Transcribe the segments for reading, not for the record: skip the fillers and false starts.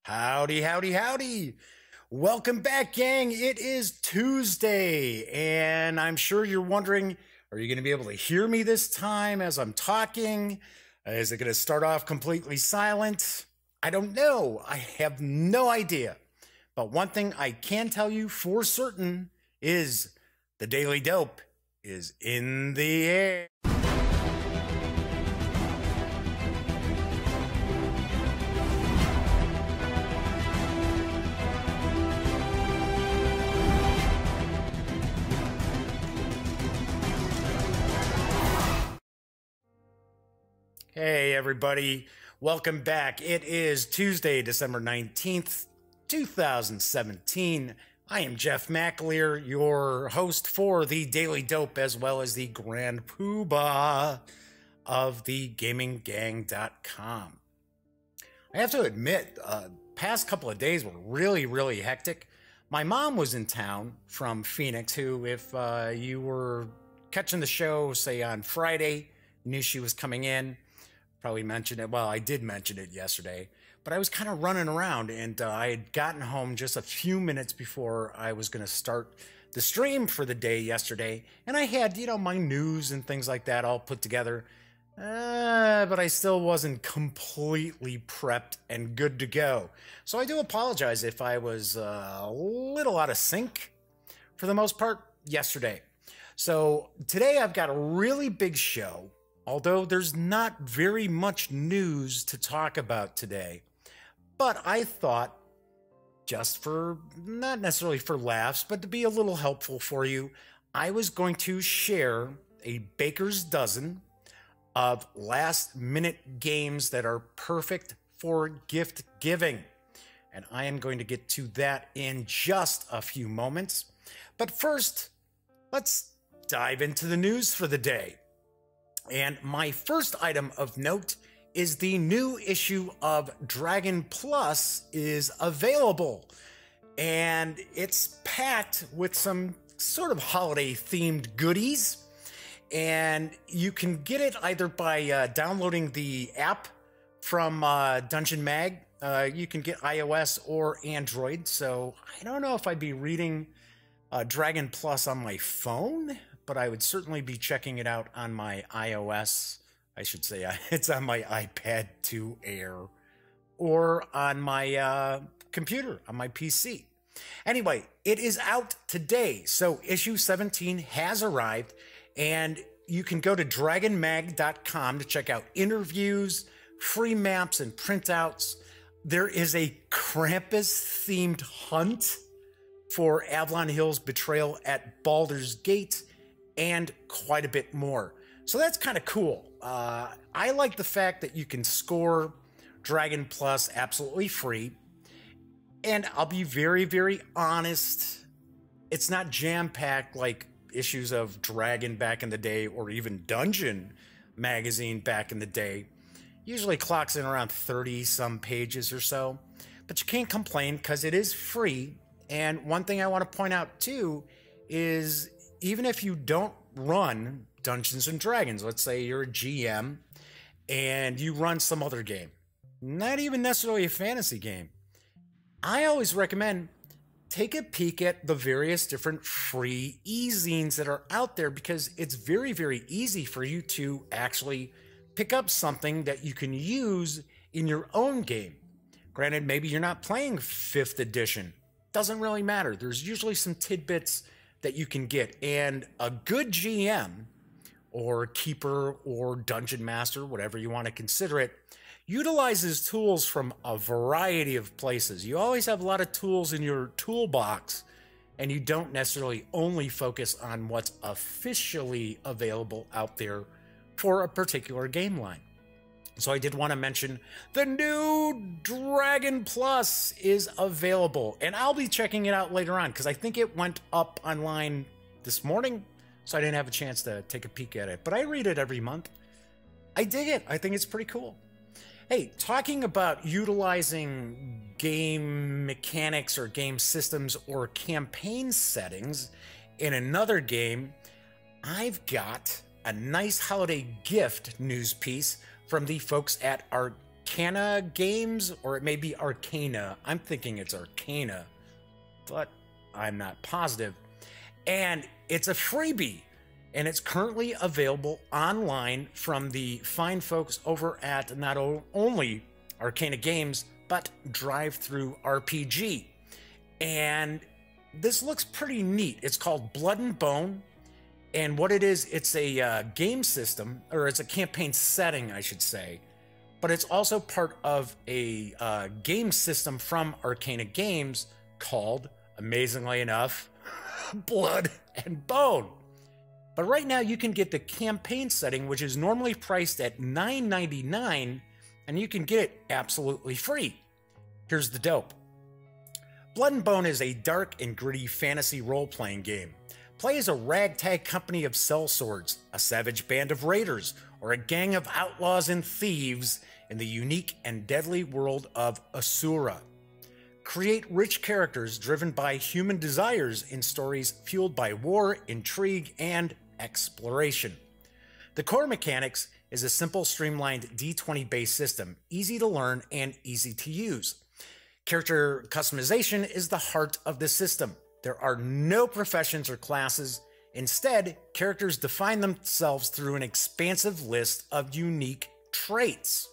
Howdy, howdy, howdy. Welcome back, gang. It is Tuesday, and I'm sure you're wondering, are you going to be able to hear me this time as I'm talking? Is it going to start off completely silent? I don't know. I have no idea. But one thing I can tell you for certain is the Daily Dope is in the air. Hey everybody, welcome back. It is Tuesday, December 19th, 2017. I am Jeff McAleer, your host for the Daily Dope, as well as the Grand Poobah of the GamingGang.com. I have to admit, past couple of days were really hectic. My mom was in town from Phoenix, who, if you were catching the show, say on Friday, knew she was coming in. Probably mentioned it. Well, I did mention it yesterday, but I was kind of running around, and I had gotten home just a few minutes before I was going to start the stream for the day yesterday, and I had, my news and things like that all put together, but I still wasn't completely prepped and good to go. So I do apologize if I was a little out of sync for the most part yesterday. So today I've got a really big show. Although there's not very much news to talk about today, but I thought, just for, not necessarily for laughs, but to be a little helpful for you, I was going to share a baker's dozen of last-minute games that are perfect for gift giving. And I am going to get to that in just a few moments. But first, let's dive into the news for the day. And my first item of note is the new issue of Dragon Plus is available. And it's packed with some sort of holiday-themed goodies. And you can get it either by downloading the app from Dungeon Mag. You can get iOS or Android. So I don't know if I'd be reading Dragon Plus on my phone, but I would certainly be checking it out on my iOS. I should say it's on my iPad 2 Air or on my computer, on my PC. Anyway, it is out today. So issue 17 has arrived, and you can go to dragonmag.com to check out interviews, free maps, and printouts. There is a Krampus-themed hunt for Avalon Hill's betrayal at Baldur's Gate, and quite a bit more. So that's kind of cool. I like the fact that you can score Dragon Plus absolutely free. And I'll be very honest, it's not jam-packed like issues of Dragon back in the day, or even Dungeon magazine back in the day. Usually clocks in around 30-some pages or so. But you can't complain because it is free. And one thing I want to point out too is, even if you don't run Dungeons and Dragons, let's say you're a GM and you run some other game, not even necessarily a fantasy game, I always recommend take a peek at the various different free e-zines that are out there, because it's very easy for you to actually pick up something that you can use in your own game. Granted, maybe you're not playing 5th edition. Doesn't really matter. There's usually some tidbits that you can get. And a good GM or keeper or dungeon master, whatever you want to consider it, utilizes tools from a variety of places. You always have a lot of tools in your toolbox, and you don't necessarily only focus on what's officially available out there for a particular game line. So I did want to mention the new Dragon Plus is available, and I'll be checking it out later on because I think it went up online this morning, so I didn't have a chance to take a peek at it. But I read it every month. I dig it. I think it's pretty cool. Hey, talking about utilizing game mechanics or game systems or campaign settings in another game, I've got a nice holiday gift news piece from the folks at Arcana Games, or it may be Arcana. I'm thinking it's Arcana, but I'm not positive. And it's a freebie, and it's currently available online from the fine folks over at not only Arcana Games, but Drive-Thru RPG. And this looks pretty neat. It's called Blood and Bone. And what it is, it's a game system, or it's a campaign setting, I should say. But it's also part of a game system from Arcana Games called, amazingly enough, Blood and Bone. But right now you can get the campaign setting, which is normally priced at $9.99, and you can get it absolutely free. Here's the dope. Blood and Bone is a dark and gritty fantasy role-playing game. Play as a ragtag company of sellswords, a savage band of raiders, or a gang of outlaws and thieves in the unique and deadly world of Asura. Create rich characters driven by human desires in stories fueled by war, intrigue, and exploration. The core mechanics is a simple, streamlined D20-based system, easy to learn and easy to use. Character customization is the heart of the system. There are no professions or classes. Instead, characters define themselves through an expansive list of unique traits.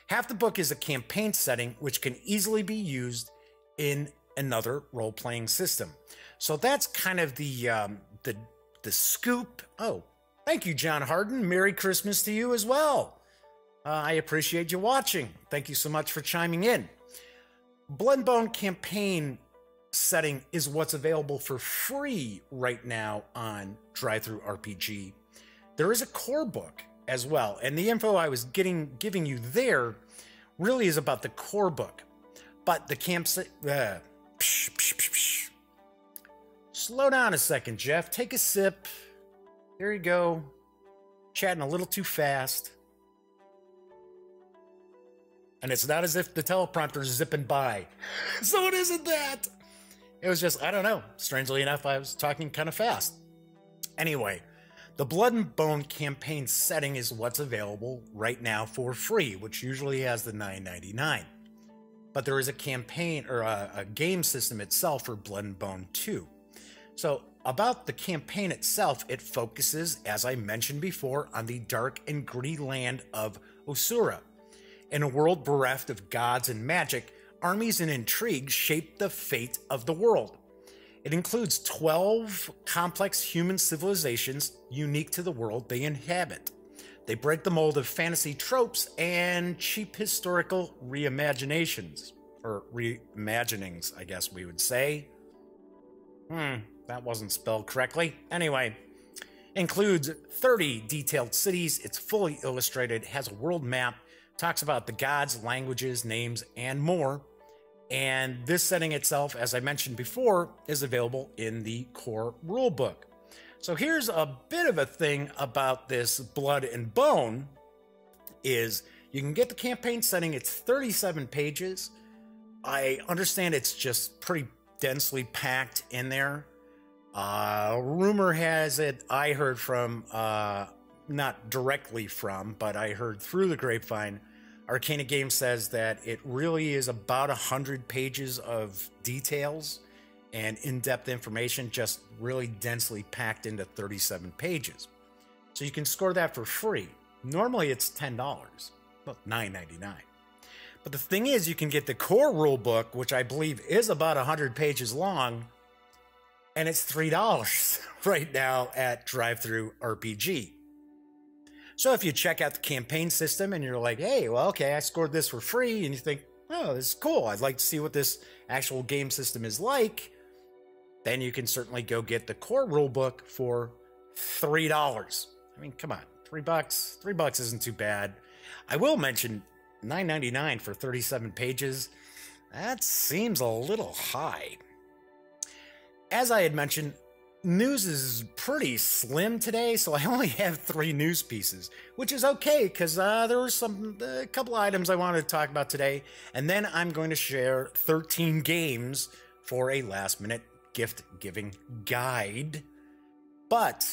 Half the book is a campaign setting, which can easily be used in another role-playing system. So that's kind of the scoop. Oh, thank you, John Harden. Merry Christmas to you as well. I appreciate you watching. Thank you so much for chiming in. Blood and Bone campaign setting is what's available for free right now on Drive-Thru RPG. There is a core book as well, and the info I was giving you there really is about the core book. But the campsite... Slow down a second, Jeff. Take a sip. There you go. Chatting a little too fast. And it's not as if the teleprompter's zipping by. So it isn't that. It was just, I don't know. Strangely enough, I was talking kind of fast. Anyway, the Blood and Bone campaign setting is what's available right now for free, which usually has the $9.99. But there is a campaign or a game system itself for Blood and Bone 2. So about the campaign itself, it focuses, as I mentioned before, on the dark and gritty land of Asura. In a world bereft of gods and magic, armies and intrigue shape the fate of the world. It includes 12 complex human civilizations unique to the world they inhabit. They break the mold of fantasy tropes and cheap historical reimaginations, or reimaginings, I guess we would say. That wasn't spelled correctly. Anyway, includes 30 detailed cities. It's fully illustrated, has a world map, talks about the gods, languages, names, and more. And this setting itself, as I mentioned before, is available in the core rulebook. So here's a bit of a thing about this Blood and Bone, is you can get the campaign setting. It's 37 pages. I understand it's just pretty densely packed in there. Rumor has it, I heard from, not directly from, but I heard through the grapevine, Arcana Games says that it really is about 100 pages of details and in-depth information, just really densely packed into 37 pages. So you can score that for free. Normally it's $10, well, $9.99. But the thing is, you can get the core rule book, which I believe is about 100 pages long, and it's $3 right now at Drive-Thru RPG. So if you check out the campaign system and you're like, hey, well, okay, I scored this for free, and you think, oh, this is cool, I'd like to see what this actual game system is like, then you can certainly go get the core rule book for $3. I mean, come on, $3. $3 isn't too bad. I will mention $9.99 for 37 pages. That seems a little high. As I had mentioned, news is pretty slim today, so I only have 3 news pieces, which is okay because there were a couple items I wanted to talk about today, and then I'm going to share 13 games for a last-minute gift-giving guide. But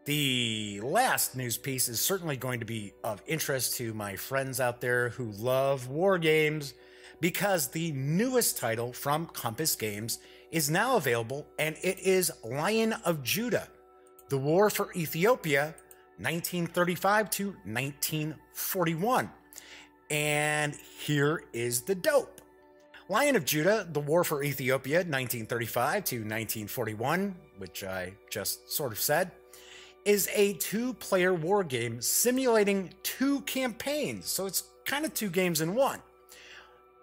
the last news piece is certainly going to be of interest to my friends out there who love war games, because the newest title from Compass Games is now available, and it is Lion of Judah, The War for Ethiopia, 1935 to 1941. And here is the dope. Lion of Judah, The War for Ethiopia, 1935 to 1941, which I just sort of said, is a 2-player war game simulating 2 campaigns, so it's kind of 2 games in one.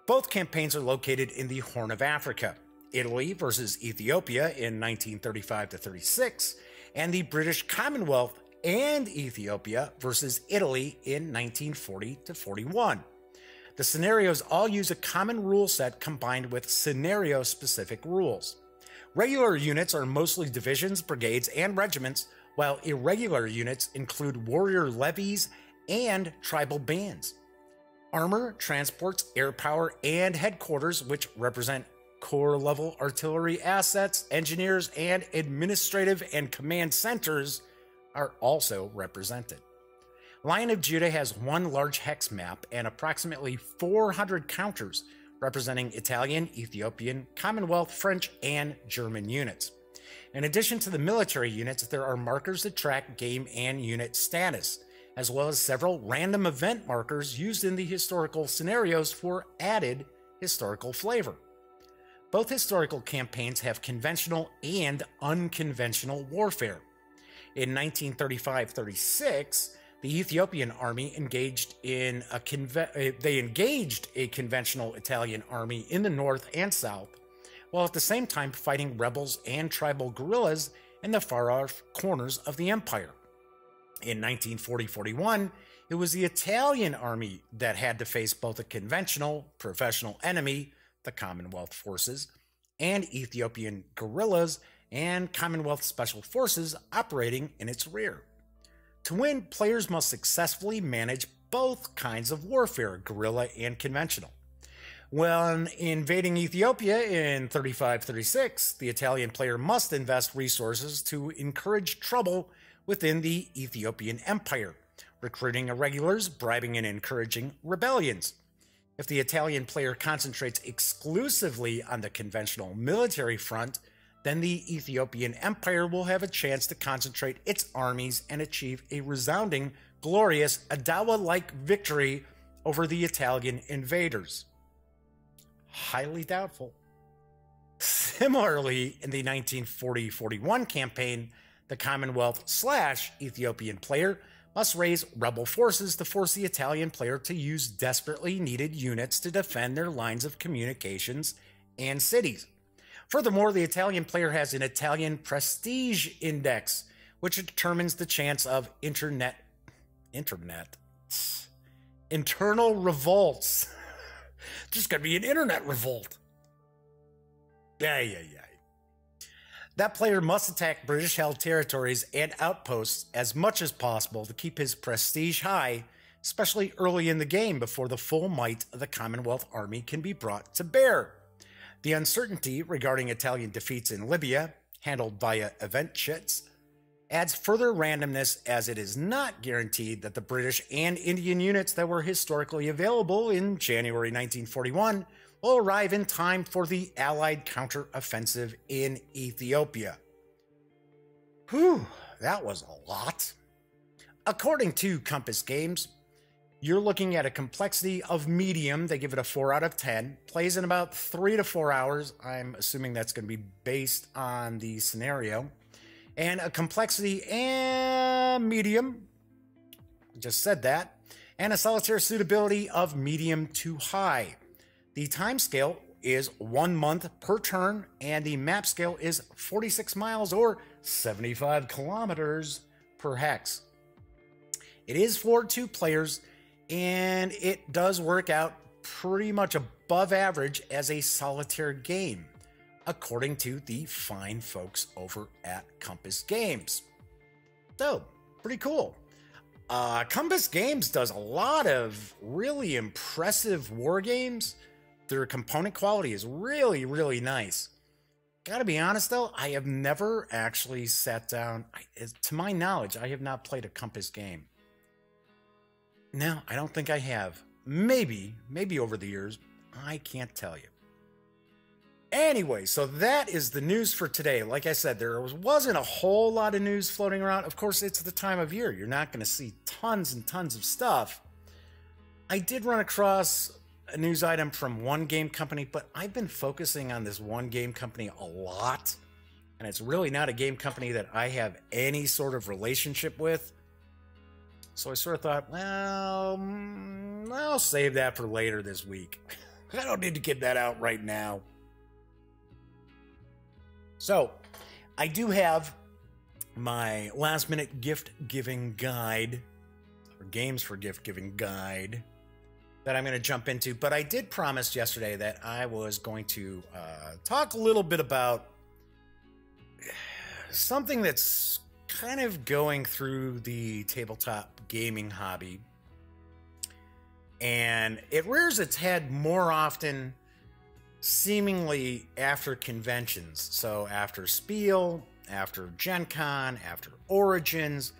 Both campaigns are located in the Horn of Africa, Italy versus Ethiopia in 1935 to 36, and the British Commonwealth and Ethiopia versus Italy in 1940 to 41. The scenarios all use a common rule set combined with scenario-specific rules. Regular units are mostly divisions, brigades, and regiments, while irregular units include warrior levies and tribal bands. Armor, transports, air power, and headquarters, which represent corps-level artillery assets, engineers, and administrative and command centers, are also represented. Lion of Judah has 1 large hex map and approximately 400 counters representing Italian, Ethiopian, Commonwealth, French, and German units. In addition to the military units, there are markers that track game and unit status, as well as several random event markers used in the historical scenarios for added historical flavor. Both historical campaigns have conventional and unconventional warfare. In 1935-36, the Ethiopian army engaged a conventional Italian army in the north and south, while at the same time fighting rebels and tribal guerrillas in the far-off corners of the empire. In 1940-41, it was the Italian army that had to face both a conventional, professional enemy, the Commonwealth forces, and Ethiopian guerrillas and Commonwealth special forces operating in its rear. To win, players must successfully manage both kinds of warfare, guerrilla and conventional. When invading Ethiopia in 35-36, the Italian player must invest resources to encourage trouble within the Ethiopian Empire, recruiting irregulars, bribing and encouraging rebellions. If the Italian player concentrates exclusively on the conventional military front, then the Ethiopian Empire will have a chance to concentrate its armies and achieve a resounding, glorious, Adawa-like victory over the Italian invaders. Highly doubtful. Similarly, in the 1940-41 campaign, the Commonwealth/Ethiopian player must raise rebel forces to force the Italian player to use desperately needed units to defend their lines of communications and cities. Furthermore, the Italian player has an Italian Prestige Index, which determines the chance of internal revolts. There's going to be an internet revolt. Yeah. That player must attack British-held territories and outposts as much as possible to keep his prestige high, especially early in the game before the full might of the Commonwealth army can be brought to bear. The uncertainty regarding Italian defeats in Libya, handled via event chits, adds further randomness, as it is not guaranteed that the British and Indian units that were historically available in January 1941 will arrive in time for the Allied counter-offensive in Ethiopia. Whew, that was a lot. According to Compass Games, you're looking at a complexity of medium. They give it a 4 out of 10. Plays in about 3 to 4 hours. I'm assuming that's going to be based on the scenario. And a complexity and medium. Just said that. And a solitaire suitability of medium to high. The time scale is 1 month per turn, and the map scale is 46 miles or 75 kilometers per hex. It is for 2 players, and it does work out pretty much above average as a solitaire game, according to the fine folks over at Compass Games. So, pretty cool. Compass Games does a lot of really impressive war games. Their component quality is really, really nice. Gotta be honest though, I have never actually sat down. To my knowledge, I have not played a Compass game. No, I don't think I have. Maybe over the years. I can't tell you. Anyway, so that is the news for today. Like I said, there wasn't a whole lot of news floating around. Of course, it's the time of year. You're not going to see tons and tons of stuff. I did run across a news item from one game company, but I've been focusing on this one game company a lot. And it's really not a game company that I have any sort of relationship with. So I sort of thought, well, I'll save that for later this week. I don't need to get that out right now. So, I do have my last minute gift giving guide, or games for gift giving guide, that I'm going to jump into. But I did promise yesterday that I was going to talk a little bit about something that's kind of going through the tabletop gaming hobby. And it rears its head more often seemingly after conventions. So after Spiel, after Gen Con, after Origins,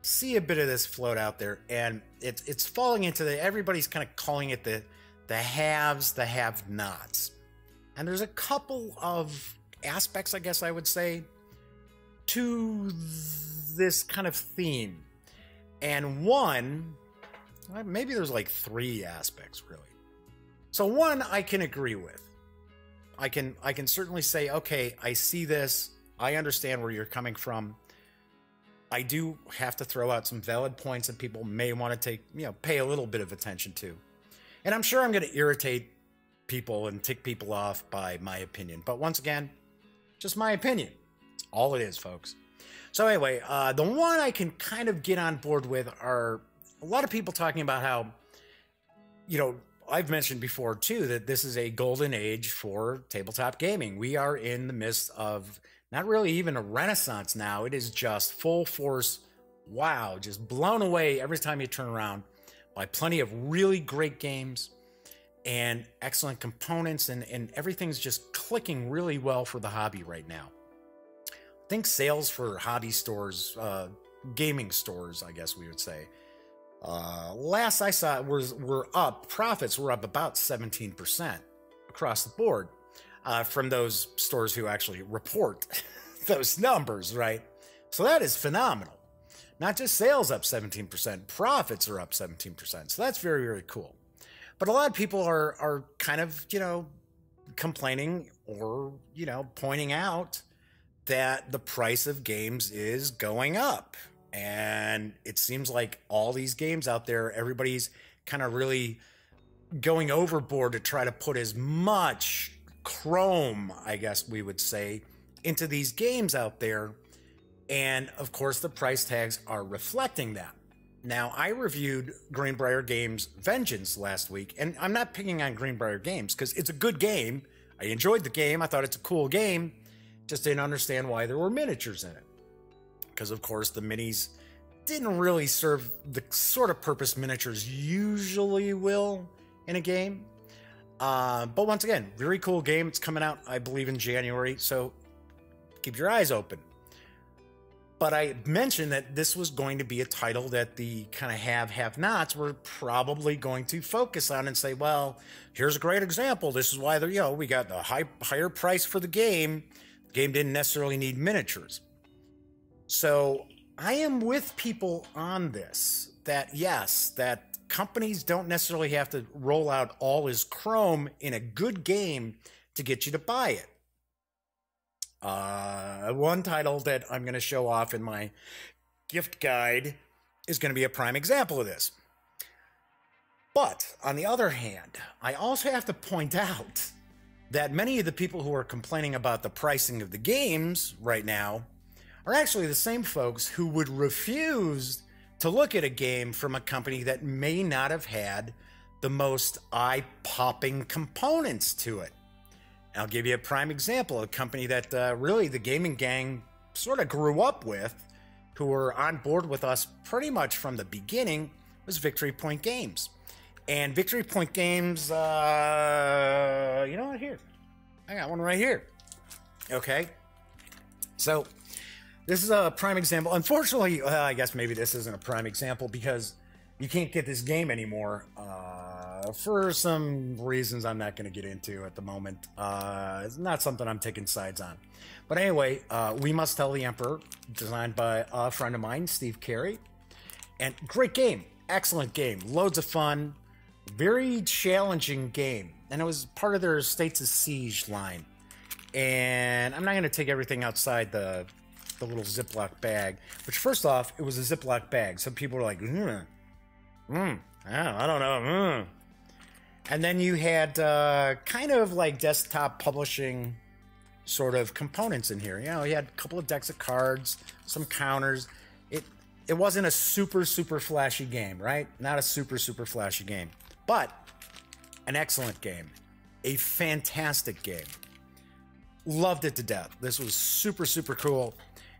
see a bit of this float out there, and it's falling into everybody's kind of calling it the haves, the have-nots. And there's a couple of aspects, I guess I would say, to this kind of theme. And one, maybe there's like 3 aspects really. So one I can agree with. I can certainly say, okay, I see this. I understand where you're coming from. I do have to throw out some valid points that people may want to pay a little bit of attention to. And I'm sure I'm going to irritate people and tick people off by my opinion. But once again, just my opinion. That's all it is, folks. So anyway, the one I can kind of get on board with are a lot of people talking about how, I've mentioned before too that this is a golden age for tabletop gaming. We are in the midst of not really even a renaissance now. It is just full force, wow, just blown away every time you turn around by plenty of really great games and excellent components, and everything's just clicking really well for the hobby right now. I think sales for hobby stores, gaming stores, I guess we would say, last I saw were up. Profits were up about 17% across the board from those stores who actually report those numbers, right? So that is phenomenal. Not just sales up 17%, profits are up 17%. So that's very, very cool. But a lot of people are kind of, complaining or, pointing out that the price of games is going up. And it seems like all these games out there, everybody's kind of really going overboard to try to put as much chrome, I guess we would say, into these games out there. And of course, the price tags are reflecting that. Now, I reviewed GreenBrier Games Vengeance last week, and I'm not picking on GreenBrier Games because it's a good game. I enjoyed the game. I thought it's a cool game. Just didn't understand why there were miniatures in it. Because, of course, the minis didn't really serve the sort of purpose miniatures usually will in a game. But once again, very cool game. It's coming out, I believe, in January. So keep your eyes open. But I mentioned that this was going to be a title that the kind of have-nots were probably going to focus on and say, well, here's a great example. This is why we got the higher price for the game. The game didn't necessarily need miniatures. So I am with people on this, that yes, that companies don't necessarily have to roll out all his chrome in a good game to get you to buy it. One title that I'm going to show off in my gift guide is going to be a prime example of this. But on the other hand, I also have to point out that many of the people who are complaining about the pricing of the games right now are actually the same folks who would refuse to look at a game from a company that may not have had the most eye-popping components to it. I'll give you a prime example, a company that really the gaming gang sort of grew up with, who were on board with us pretty much from the beginning, was Victory Point Games. And Victory Point Games, you know what, here. I got one right here. Okay. So, this is a prime example. Unfortunately, I guess maybe this isn't a prime example because you can't get this game anymore for some reasons I'm not going to get into at the moment. It's not something I'm taking sides on. But anyway, We Must Tell the Emperor, designed by a friend of mine, Steve Carey. And great game. Excellent game. Loads of fun. Very challenging game. And it was part of their States of Siege line. And I'm not going to take everything outside the little Ziploc bag. Which, first off, it was a Ziploc bag. Some people were like, I don't know. And then you had kind of like desktop publishing sort of components in here. You know, you had a couple of decks of cards, some counters. It wasn't a super flashy game, right? Not a super flashy game. But an excellent game. A fantastic game. Loved it to death. This was super cool.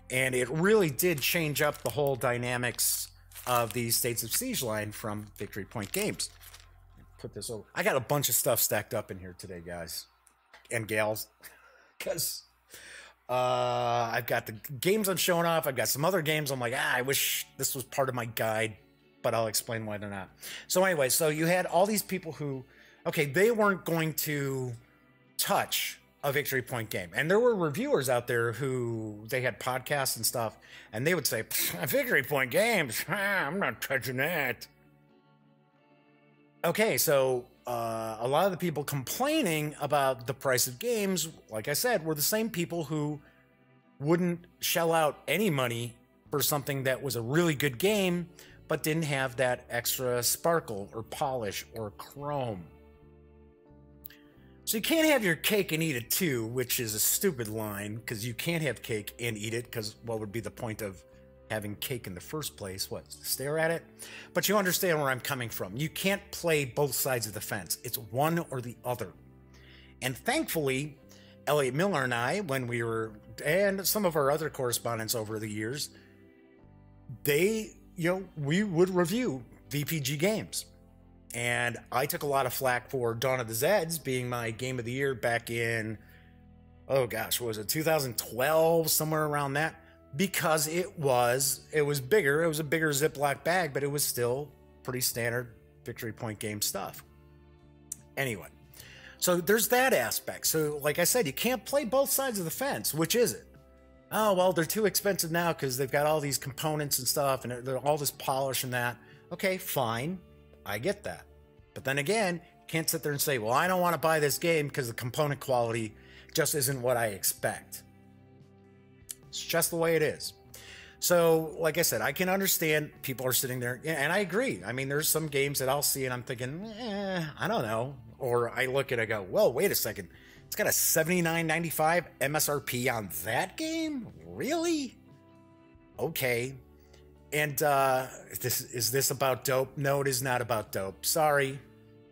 And it really did change up the whole dynamics of the States of Siege line from Victory Point Games. Put this over. I got a bunch of stuff stacked up in here today, guys and gals, because I've got the games I'm showing off. I've got some other games. I'm like, I wish this was part of my guide, but I'll explain why they're not. So anyway, so you had all these people who, okay, they weren't going to touch a Victory Point game. And there were reviewers out there who, they had podcasts and stuff, and they would say, Victory Point Games, I'm not touching that. Okay, so a lot of the people complaining about the price of games, like I said, were the same people who wouldn't shell out any money for something that was a really good game, but didn't have that extra sparkle or polish or chrome. So you can't have your cake and eat it too, which is a stupid line, because you can't have cake and eat it, because what would be the point of having cake in the first place? What, stare at it? But you understand where I'm coming from. You can't play both sides of the fence. It's one or the other. And thankfully, Elliot Miller and I, when we were, and some of our other correspondents over the years, we would review VPG games. And I took a lot of flack for Dawn of the Zeds being my game of the year back in, oh gosh, what was it, 2012, somewhere around that, because it was bigger. It was a bigger Ziploc bag, but it was still pretty standard Victory Point game stuff. Anyway, so there's that aspect. So like I said, you can't play both sides of the fence. Which is it? Oh, well, they're too expensive now because they've got all these components and stuff, and they're all this polish and that. Okay, fine. I get that. But then again, you can't sit there and say, well, I don't want to buy this game because the component quality just isn't what I expect. It's just the way it is. So, like I said, I can understand people are sitting there, and I agree. I mean, there's some games that I'll see and I'm thinking, I don't know. Or I look at it and go, well, wait a second. It's got a $79.95 MSRP on that game? Really? Okay. And is this about dope? No, it is not about dope. Sorry,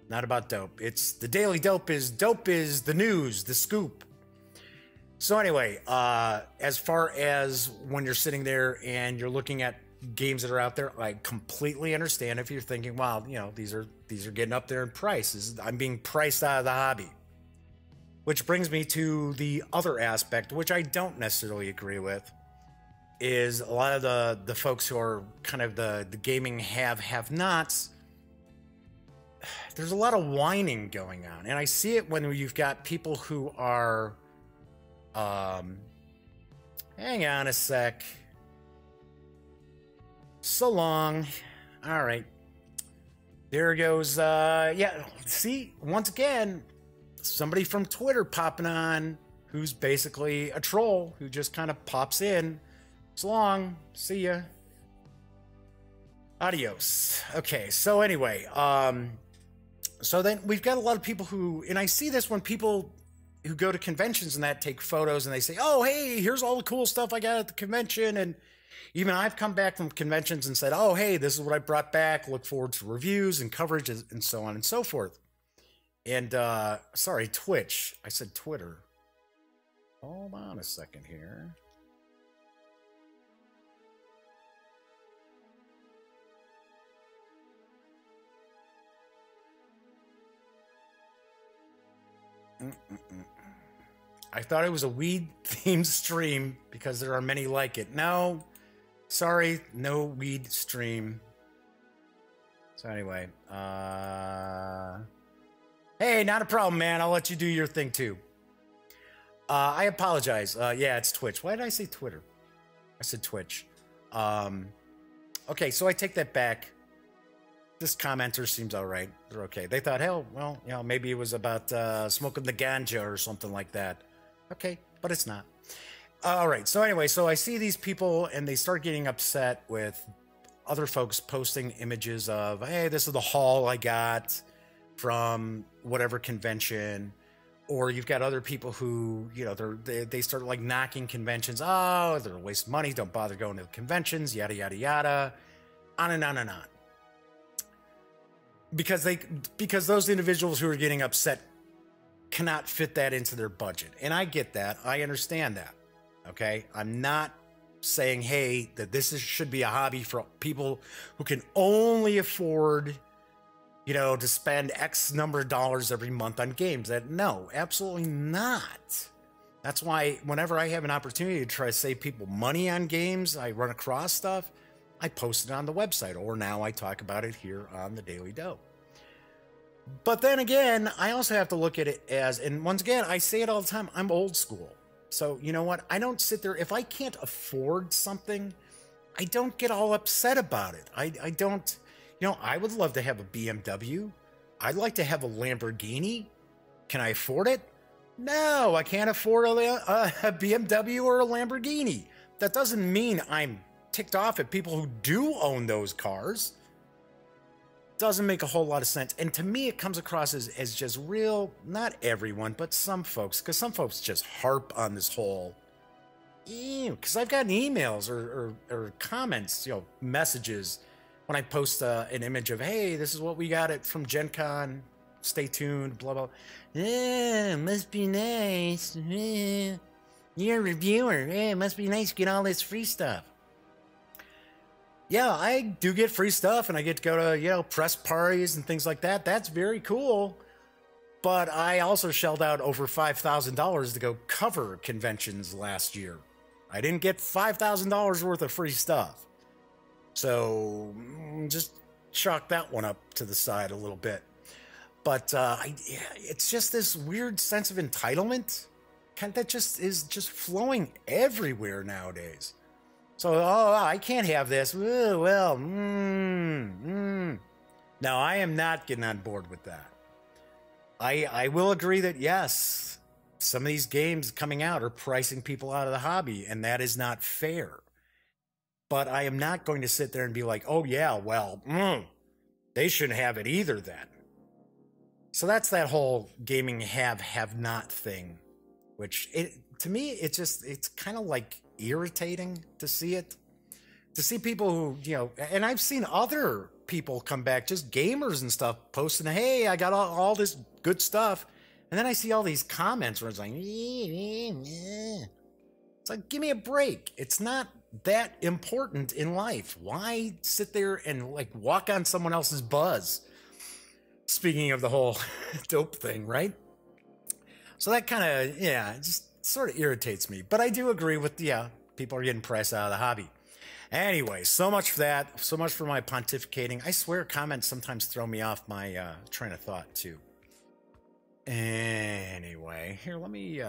not about dope. It's the Daily Dope is the news, the scoop. So anyway, as far as when you're sitting there and you're looking at games that are out there, I completely understand if you're thinking, wow, you know, these are getting up there in price. I'm being priced out of the hobby. Which brings me to the other aspect, which I don't necessarily agree with, is a lot of the folks who are kind of the gaming have-nots. There's a lot of whining going on, and I see it when you've got people who are hang on a sec. So long. All right. There goes, yeah, see, once again, somebody from Twitter popping on who's basically a troll who just kind of pops in. So long, see ya. Adios. Okay, so anyway, so then we've got a lot of people who, and I see this when people who go to conventions and that take photos and they say, oh, hey, here's all the cool stuff I got at the convention. And even I've come back from conventions and said, oh, hey, this is what I brought back. Look forward to reviews and coverage and so on and so forth. And, sorry, Twitch. I said Twitter. Hold on a second here. I thought it was a weed-themed stream because there are many like it. No, sorry, no weed stream. So anyway, hey, not a problem, man. I'll let you do your thing too. I apologize. Yeah, it's Twitch. Why did I say Twitter? I said Twitch. Okay, so I take that back. This commenter seems all right. They're okay. They thought, hell, well, you know, maybe it was about smoking the ganja or something like that. Okay, but it's not. All right, so anyway, so I see these people and they start getting upset with other folks posting images of, hey, this is the haul I got from whatever convention. Or you've got other people who, you know, they start like knocking conventions. Oh, they're a waste of money. Don't bother going to the conventions, yada, yada, yada. On and on and on. Because those individuals who are getting upset cannot fit that into their budget. And I get that. I understand that. Okay? I'm not saying, hey, that this should be a hobby for people who can only afford, you know, to spend X number of dollars every month on games. No, absolutely not. That's why whenever I have an opportunity to try to save people money on games, I run across stuff, I post it on the website, or now I talk about it here on the Daily Dope. But then again, I also have to look at it as, and once again, I say it all the time, I'm old school. So you know what? I don't sit there, if I can't afford something, I don't get all upset about it. I don't, you know, I would love to have a BMW. I'd like to have a Lamborghini. Can I afford it? No, I can't afford a BMW or a Lamborghini. That doesn't mean I'm ticked off at people who do own those cars. Doesn't make a whole lot of sense. And to me, it comes across as just real, not everyone, but some folks, because some folks just harp on this whole, because I've gotten emails or comments, you know, messages when I post an image of, hey, this is what we got it from Gen Con, stay tuned, blah, blah. Yeah, must be nice. Yeah. You're a reviewer. Yeah, it must be nice to get all this free stuff. Yeah, I do get free stuff, and I get to go to, you know, press parties and things like that. That's very cool. But I also shelled out over $5,000 to go cover conventions last year. I didn't get $5,000 worth of free stuff. So just chalk that one up to the side a little bit. But it's just this weird sense of entitlement that just is just flowing everywhere nowadays. So, oh, I can't have this. Ooh, well, No, I am not getting on board with that. I will agree that, yes, some of these games coming out are pricing people out of the hobby, and that is not fair. But I am not going to sit there and be like, oh, yeah, well, they shouldn't have it either then. So that's that whole gaming have not thing, which to me, it's kind of like irritating to see it, to see people who, you know, and I've seen other people come back, just gamers and stuff, posting, hey, I got all this good stuff. And then I see all these comments where it's like, it's like, give me a break. It's not that important in life. Why sit there and like walk on someone else's buzz? Speaking of the whole dope thing, right? So that kind of, yeah, it just sort of irritates me. But I do agree with, yeah, people are getting priced out of the hobby. Anyway, so much for that. So much for my pontificating. I swear comments sometimes throw me off my train of thought, too. Anyway, here, let me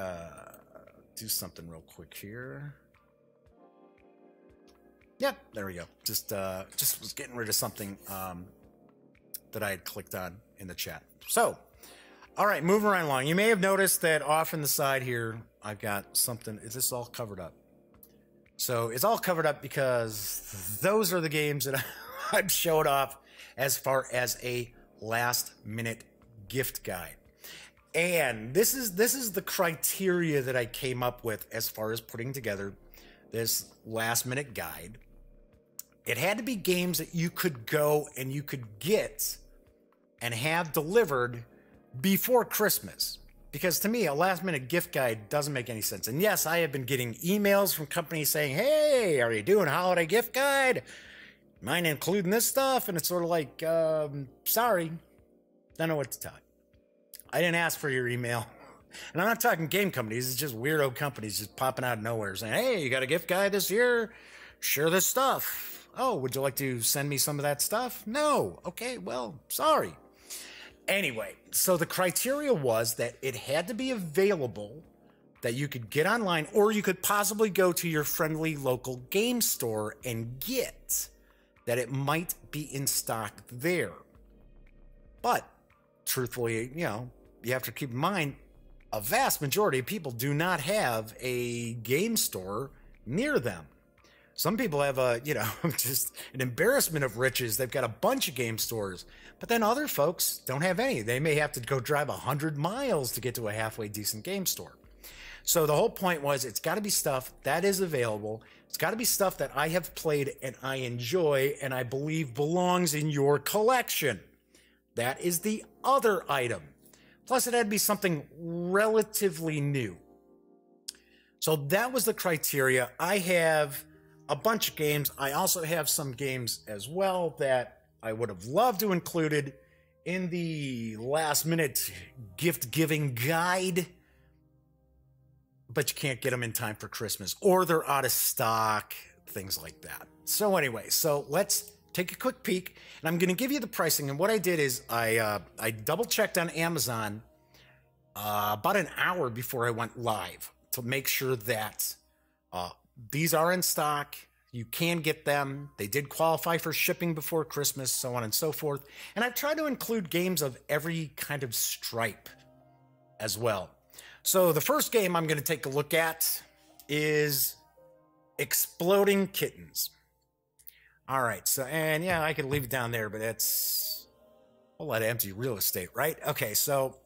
do something real quick here. Yep, there we go. Just was getting rid of something that I had clicked on in the chat. So, all right, moving right along. You may have noticed that off in the side here, I've got something. Is this all covered up? So it's all covered up because those are the games that I've showed off as far as a last-minute gift guide. And this is the criteria that I came up with as far as putting together this last-minute guide. It had to be games that you could go and you could get and have delivered before Christmas. Because to me, a last-minute gift guide doesn't make any sense. And yes, I have been getting emails from companies saying, hey, are you doing a holiday gift guide? Mind including this stuff? And it's sort of like, sorry, don't know what to tell you. I didn't ask for your email. And I'm not talking game companies. It's just weirdo companies just popping out of nowhere saying, hey, you got a gift guide this year? Share this stuff. Oh, would you like to send me some of that stuff? No. Okay, well, sorry. Anyway, so the criteria was that it had to be available, that you could get online, or you could possibly go to your friendly local game store and get, that it might be in stock there. But truthfully, you know, you have to keep in mind, a vast majority of people do not have a game store near them. Some people have a, you know, just an embarrassment of riches. They've got a bunch of game stores, but then other folks don't have any. They may have to go drive 100 miles to get to a halfway decent game store. So the whole point was, it's got to be stuff that is available. It's got to be stuff that I have played and I enjoy and I believe belongs in your collection. That is the other item. Plus, it had to be something relatively new. So that was the criteria. I have a bunch of games. I also have some games as well that I would have loved to included in the last-minute gift-giving guide, but you can't get them in time for Christmas, or they're out of stock, things like that. So anyway, so let's take a quick peek, and I'm going to give you the pricing. And what I did is I double-checked on Amazon about an hour before I went live to make sure that these are in stock. You can get them. They did qualify for shipping before Christmas, so on and so forth. And I've tried to include games of every kind of stripe as well. So the first game I'm going to take a look at is Exploding Kittens. All right, so, and yeah, I could leave it down there, but that's a lot of empty real estate, right? Okay, so,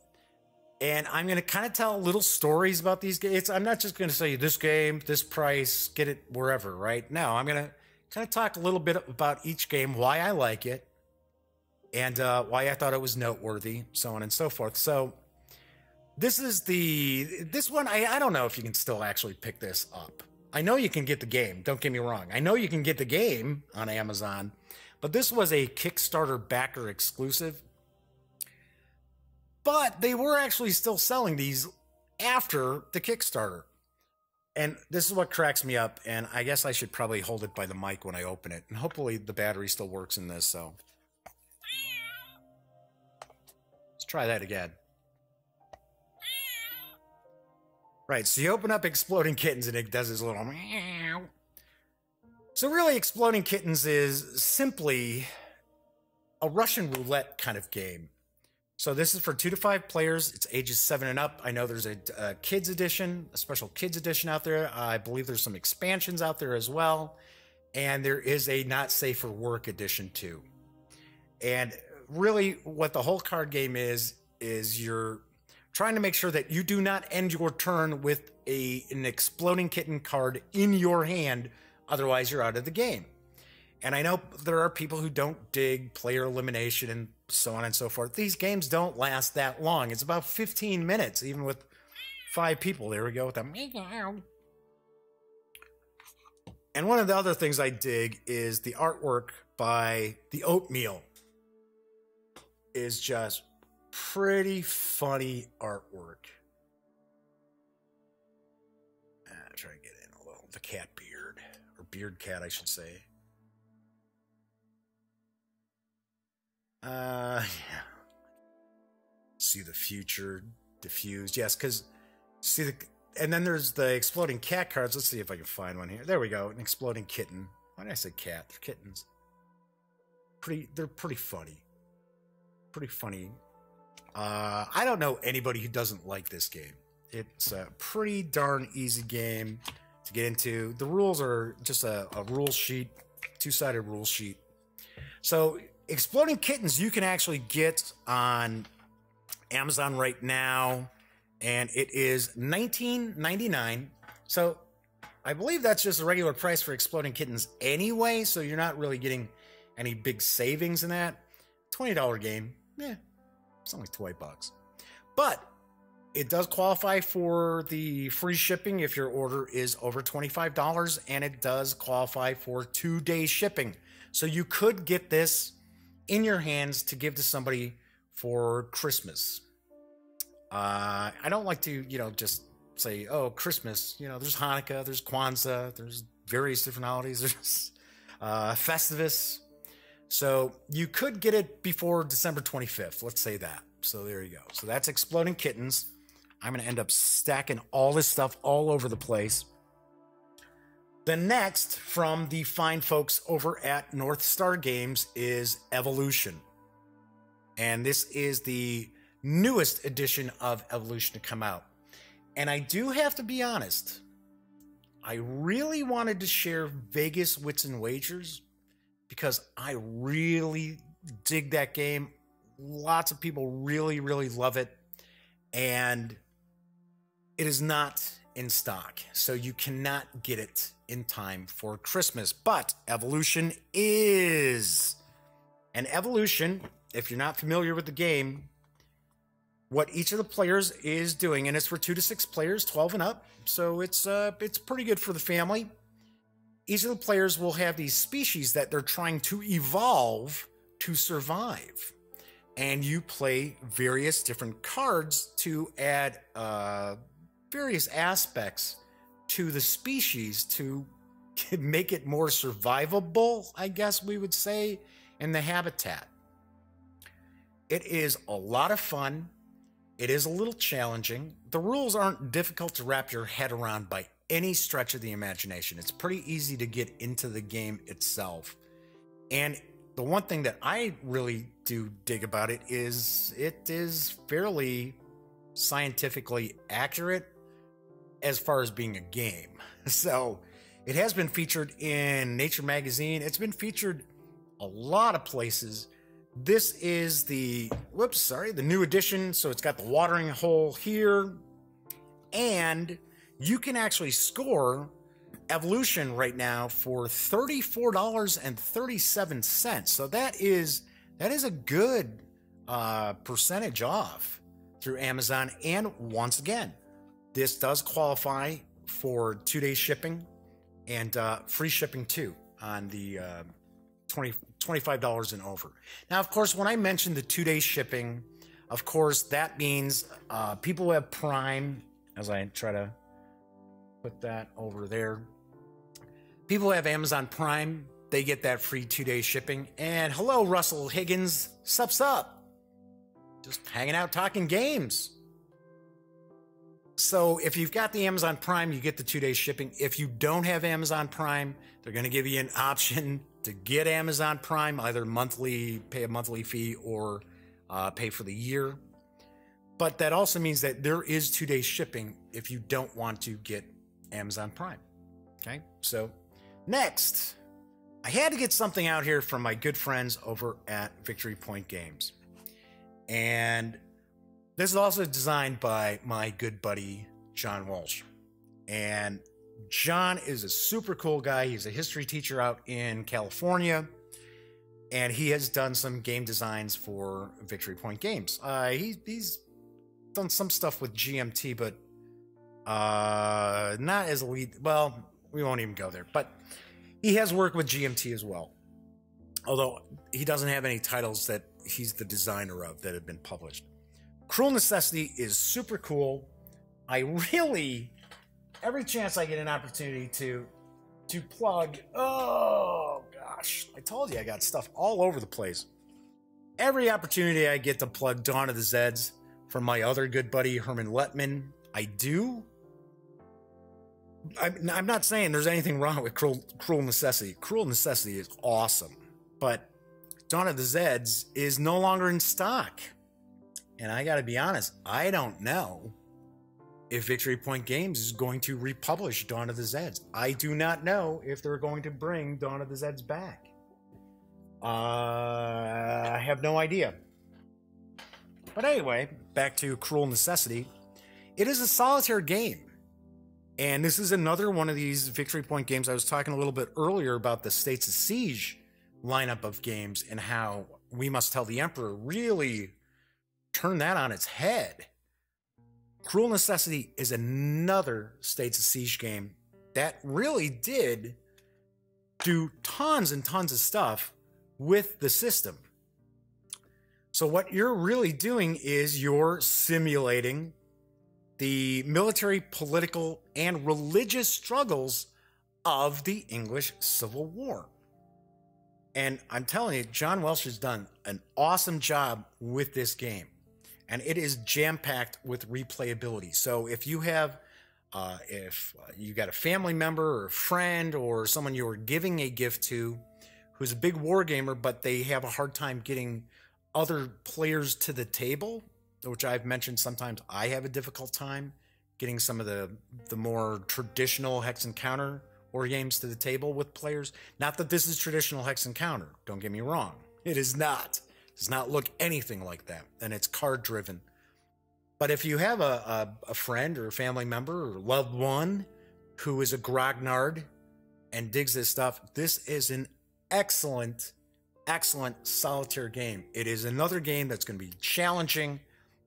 and I'm going to kind of tell little stories about these games. I'm not just going to say this game, this price, get it wherever, right? No, I'm going to kind of talk a little bit about each game, why I like it, and why I thought it was noteworthy, so on and so forth. So this is this one, I don't know if you can still actually pick this up. I know you can get the game, don't get me wrong. I know you can get the game on Amazon, but this was a Kickstarter backer exclusive. But they were actually still selling these after the Kickstarter. And this is what cracks me up, and I guess I should probably hold it by the mic when I open it. And hopefully the battery still works in this, so. Let's try that again. Right, so you open up Exploding Kittens and it does this little meow. So really, Exploding Kittens is simply a Russian roulette kind of game. So this is for 2 to 5 players. It's ages 7 and up. I know there's a kids edition, a special kids edition out there. I believe there's some expansions out there as well. And there is a not safe for work edition too. And really what the whole card game is you're trying to make sure that you do not end your turn with an Exploding Kitten card in your hand. Otherwise, you're out of the game. And I know there are people who don't dig player elimination and so on and so forth. These games don't last that long. It's about 15 minutes, even with 5 people. There we go with them. And one of the other things I dig is the artwork by the Oatmeal is just pretty funny artwork. Try to get in a little. The cat beard, or beard cat, I should say. Yeah. See the future diffused. Yes, because see the, and then there's the exploding cat cards. Let's see if I can find one here. There we go. An exploding kitten. Why did I say cat? They're kittens. They're pretty funny. pretty funny. I don't know anybody who doesn't like this game. It's a pretty darn easy game to get into. The rules are just a rule sheet, two-sided rule sheet. So Exploding Kittens you can actually get on Amazon right now, and it is $19.99. So I believe that's just a regular price for Exploding Kittens anyway, so you're not really getting any big savings in that. $20 game, it's only $20. But it does qualify for the free shipping if your order is over $25, and it does qualify for 2-day shipping. So you could get this in your hands to give to somebody for Christmas. I don't like to, just say, oh, Christmas. There's Hanukkah, there's Kwanzaa, there's various different holidays, there's Festivus. So you could get it before December 25th. Let's say that. So there you go. So that's Exploding Kittens. I'm going to end up stacking all this stuff all over the place. The next from the fine folks over at NorthStar Games is Evolution. And this is the newest edition of Evolution to come out. And I do have to be honest, I really wanted to share Vegas Wits and Wagers because I really dig that game. Lots of people really, really love it. And it is not in stock, so you cannot get it in time for Christmas. But Evolution is. And Evolution, if you're not familiar with the game, what each of the players is doing, and it's for 2 to 6 players, 12 and up, so it's pretty good for the family. Each of the players will have these species that they're trying to evolve to survive. And you play various different cards to add various aspects to the species to make it more survivable, I guess we would say, in the habitat. It is a lot of fun. It is a little challenging. The rules aren't difficult to wrap your head around by any stretch of the imagination. It's pretty easy to get into the game itself. And the one thing that I really do dig about it is fairly scientifically accurate as far as being a game. So it has been featured in Nature Magazine. It's been featured a lot of places. This is the new edition. So it's got the watering hole here, and you can actually score Evolution right now for $34.37. So that is a good percentage off through Amazon. And once again, this does qualify for 2-day shipping and free shipping too on the $25 and over. Now, of course, when I mentioned the 2-day shipping, of course, that means people who have Prime, as I try to put that over there. People who have Amazon Prime, they get that free 2-day shipping. And hello, Russell Higgins. Sups up? Just hanging out talking games. So if you've got the Amazon Prime, you get the 2-day shipping. If you don't have Amazon Prime, they're going to give you an option to get Amazon Prime, either monthly, pay a monthly fee, or pay for the year. But that also means that there is 2-day shipping if you don't want to get Amazon Prime. Okay, so next, I had to get something out here from my good friends over at Victory Point Games. And this is also designed by my good buddy, John Walsh. And John is a super cool guy. He's a history teacher out in California. And he has done some game designs for Victory Point Games. He's done some stuff with GMT, but not as a lead. Well, we won't even go there. But he has worked with GMT as well. Although he doesn't have any titles that he's the designer of that have been published. Cruel Necessity is super cool. I really, every chance I get an opportunity to plug, oh gosh, I told you I got stuff all over the place. Every opportunity I get to plug Dawn of the Zeds from my other good buddy Herman Letman, I do. I'm not saying there's anything wrong with Cruel Necessity. Cruel Necessity is awesome, but Dawn of the Zeds is no longer in stock. And I gotta be honest, I don't know if Victory Point Games is going to republish Dawn of the Zeds. I do not know if they're going to bring Dawn of the Zeds back. I have no idea. But anyway, back to Cruel Necessity. It is a solitaire game. And this is another one of these Victory Point games. I was talking a little bit earlier about the States of Siege lineup of games and how We Must Tell the Emperor really turned that on its head. Cruel Necessity is another States of Siege game that really did do tons and tons of stuff with the system. So what you're really doing is you're simulating the military, political, and religious struggles of the English Civil War. And I'm telling you, John Welsh has done an awesome job with this game. And it is jam-packed with replayability. So if you have, if you got a family member or a friend or someone you're giving a gift to who's a big war gamer, but they have a hard time getting other players to the table, which I've mentioned sometimes I have a difficult time getting some of the more traditional hex and counter war games to the table with players. Not that this is traditional hex and counter, don't get me wrong. It is not. It does not look anything like that, and it's card driven. But if you have a friend or a family member or loved one who is a grognard and digs this stuff, this is an excellent solitaire game. It is another game that's going to be challenging.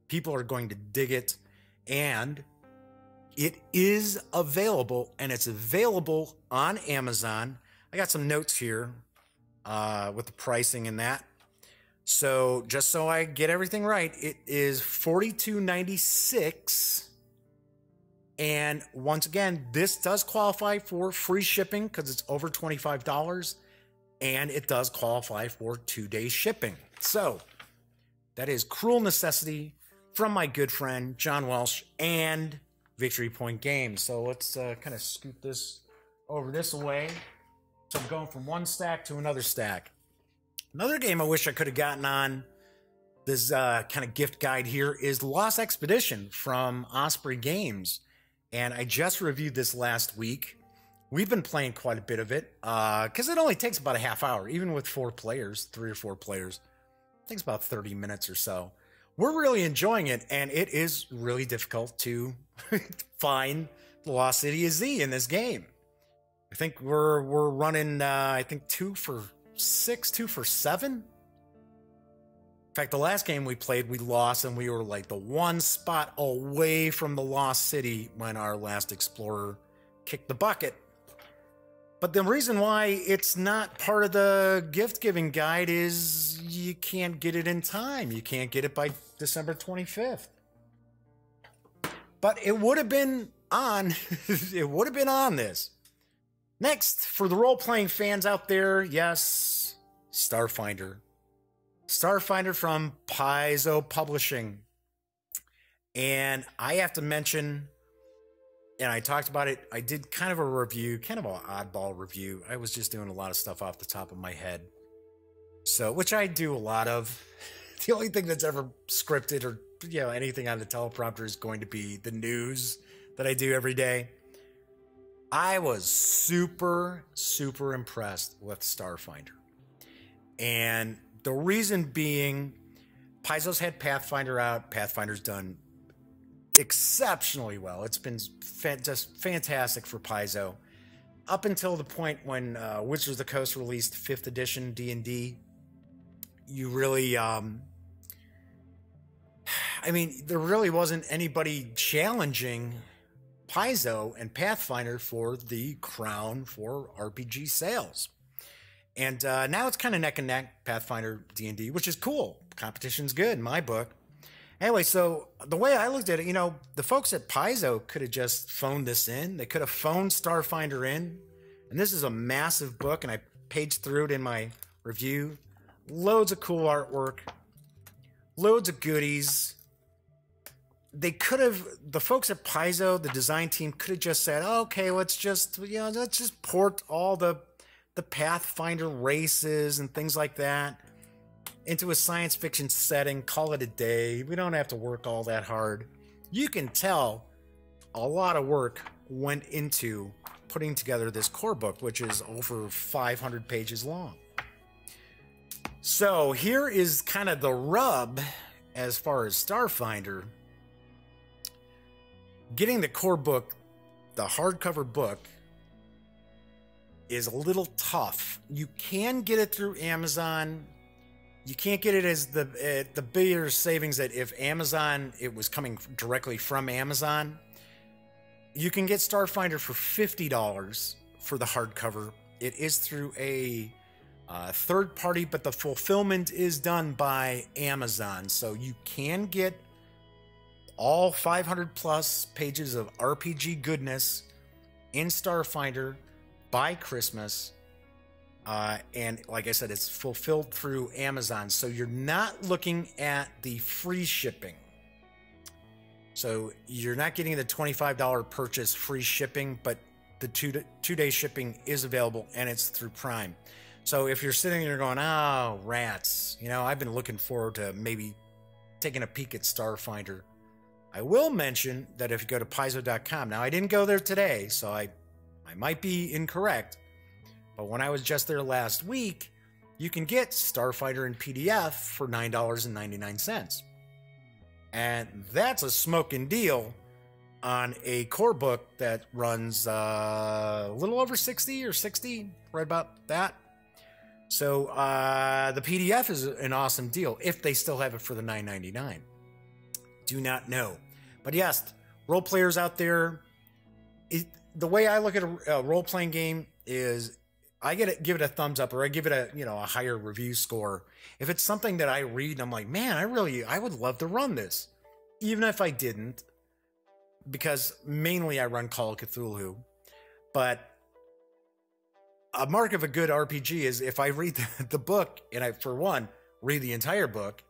People are going to dig it, and it is available, and it's available on Amazon. I got some notes here with the pricing and that. So just so I get everything right, it is $42.96. And once again, this does qualify for free shipping because it's over $25. And it does qualify for 2-day shipping. So that is Cruel Necessity from my good friend John Welsh and Victory Point Games. So let's kind of scoot this over this way. So I'm going from one stack to another stack. Another game I wish I could have gotten on this kind of gift guide here is Lost Expedition from Osprey Games. And I just reviewed this last week. We've been playing quite a bit of it because it only takes about a half hour, even with 4 players, 3 or 4 players. It takes about 30 minutes or so. We're really enjoying it, and it is really difficult to find the Lost City of Z in this game. I think we're running, I think 2 for 6, 2 for 7. In fact, the last game we played, we lost, and we were like the one spot away from the Lost City when our last explorer kicked the bucket. But the reason why it's not part of the gift-giving guide is you can't get it in time. You can't get it by December 25th. But it would have been on. It would have been on this. Next, for the role-playing fans out there, yes, Starfinder. Starfinder from Paizo Publishing. And I have to mention, and I talked about it, I did kind of a review, kind of an oddball review. I was just doing a lot of stuff off the top of my head. So, which I do a lot of. The only thing that's ever scripted or, you know, anything on the teleprompter is going to be the news that I do every day. I was super impressed with Starfinder. And the reason being, Paizo's had Pathfinder out. Pathfinder's done exceptionally well. It's been just fantastic for Paizo. Up until the point when Wizards of the Coast released 5th edition D&D, you really, I mean, there really wasn't anybody challenging Paizo and Pathfinder for the crown for RPG sales. And now it's kind of neck and neck, Pathfinder D&D, which is cool. Competition's good in my book. Anyway, so the way I looked at it, you know, the folks at Paizo could have just phoned this in. They could have phoned Starfinder in. And this is a massive book, and I paged through it in my review. Loads of cool artwork. Loads of goodies. They could have, the folks at Paizo, the design team, could have just said, oh, okay, let's just port all the Pathfinder races and things like that. into a science fiction setting, call it a day. We don't have to work all that hard. You can tell a lot of work went into putting together this core book, which is over 500 pages long. So here is kind of the rub as far as Starfinder. Getting the core book, the hardcover book, is a little tough. You can get it through Amazon. You can't get it as the bigger savings that if Amazon, it was coming directly from Amazon. You can get Starfinder for $50 for the hardcover. It is through a third party, but the fulfillment is done by Amazon. So you can get all 500 plus pages of RPG goodness in Starfinder by Christmas. And like I said, it's fulfilled through Amazon. So you're not looking at the free shipping. So you're not getting the $25 purchase free shipping, but the two-day shipping is available, and it's through Prime. So if you're sitting there going, oh, rats, you know, I've been looking forward to maybe taking a peek at Starfinder. I will mention that if you go to Paizo.com, now I didn't go there today, so I might be incorrect, but when I was just there last week, you can get Starfinder in PDF for $9.99. And that's a smoking deal on a core book that runs a little over 60 or 60, right about that. So the PDF is an awesome deal if they still have it for the $9.99. Do not know. But yes, role players out there, the way I look at a role-playing game is I give it a thumbs up, or I give it a higher review score if it's something that I read and I'm like, man, I would love to run this, even if I didn't, because mainly I run Call of Cthulhu. But a mark of a good RPG is if I read the book and I, for one, read the entire book,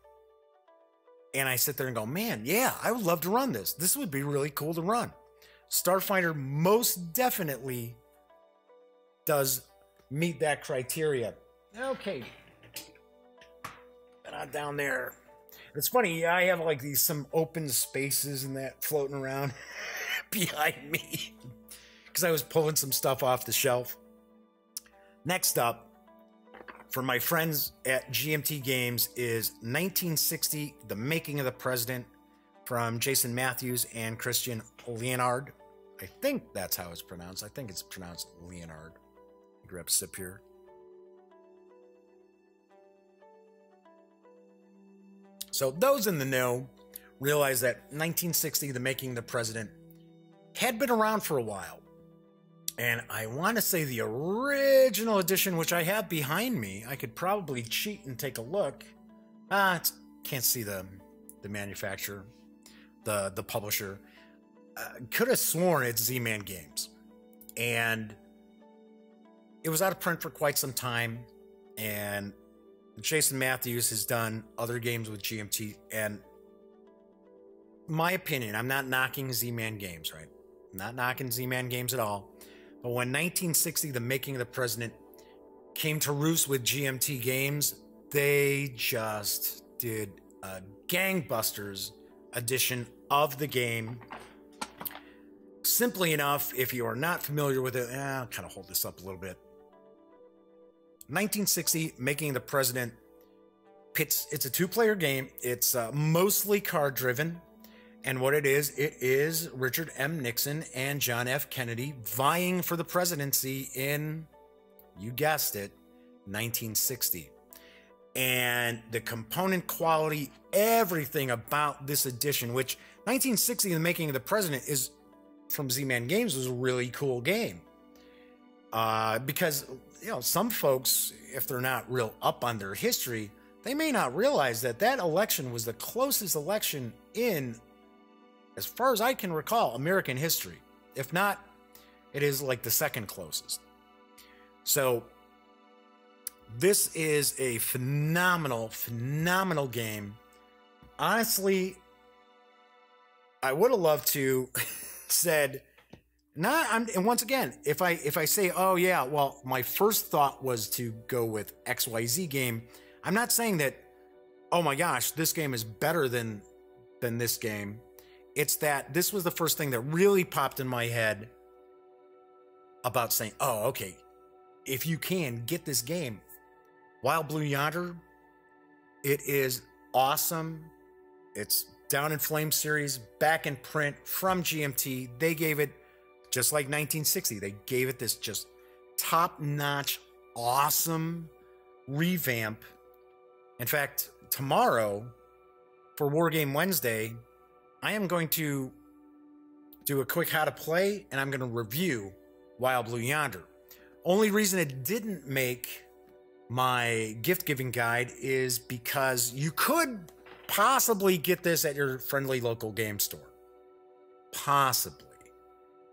and I sit there and go, man, yeah, I would love to run this. This would be really cool to run. Starfinder most definitely does meet that criteria. Okay. Not down there. It's funny, I have like some open spaces and that floating around behind me because I was pulling some stuff off the shelf. Next up, for my friends at GMT Games, is 1960, The Making of the President, from Jason Matthews and Christian Leonard. I think that's how it's pronounced. I think it's pronounced Leonard. Grab a sip here. So those in the know realize that 1960, The Making of the President, had been around for a while. And I want to say the original edition, which I have behind me, I could probably cheat and take a look. Can't see the manufacturer, the publisher. Could have sworn it's Z-Man Games. And it was out of print for quite some time. And Jason Matthews has done other games with GMT. And my opinion, I'm not knocking Z-Man Games, right? I'm not knocking Z-Man Games at all. But when 1960, The Making of the President, came to roost with GMT Games, they just did a gangbusters edition of the game. Simply enough, if you are not familiar with it, I'll kind of hold this up a little bit. 1960, Making of the President, it's a two-player game. It's mostly card-driven. And what it is Richard M. Nixon and John F. Kennedy vying for the presidency in, you guessed it, 1960. And the component quality, everything about this edition, which 1960, The Making of the President, is from Z-Man Games, was a really cool game. Because, some folks, if they're not real up on their history, they may not realize that election was the closest election in, as far as I can recall, American history. If not, it is like the second closest. So this is a phenomenal game. Honestly, I would have loved to said, and once again, if I say, oh yeah, well, my first thought was to go with XYZ game, I'm not saying that oh my gosh, this game is better than this game. It's that this was the first thing that really popped in my head about saying, oh, okay, if you can get this game, Wild Blue Yonder, it is awesome. It's Down in Flame series, back in print from GMT. They gave it, just like 1960, they gave it this just top-notch, awesome revamp. In fact, tomorrow, for Wargame Wednesday, I am going to do a quick how to play, and I'm going to review Wild Blue Yonder. Only reason it didn't make my gift-giving guide is because you could possibly get this at your friendly local game store. Possibly.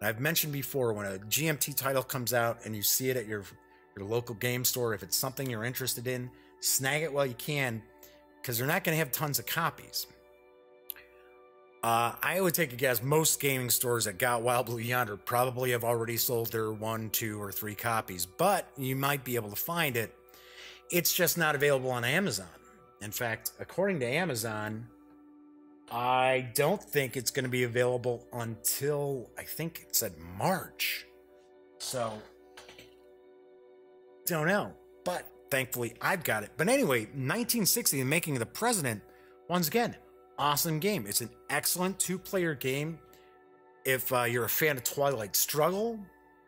And I've mentioned before, when a GMT title comes out and you see it at your local game store, if it's something you're interested in, snag it while you can, because they're not going to have tons of copies. I would take a guess most gaming stores that got Wild Blue Yonder probably have already sold their 1, 2, or 3 copies, but you might be able to find it. It's just not available on Amazon. In fact, according to Amazon, I don't think it's going to be available until, I think it said March. So, don't know. But thankfully, I've got it. But anyway, 1960, The Making of the President, once again, awesome game. It's an excellent 2-player game. If you're a fan of Twilight Struggle,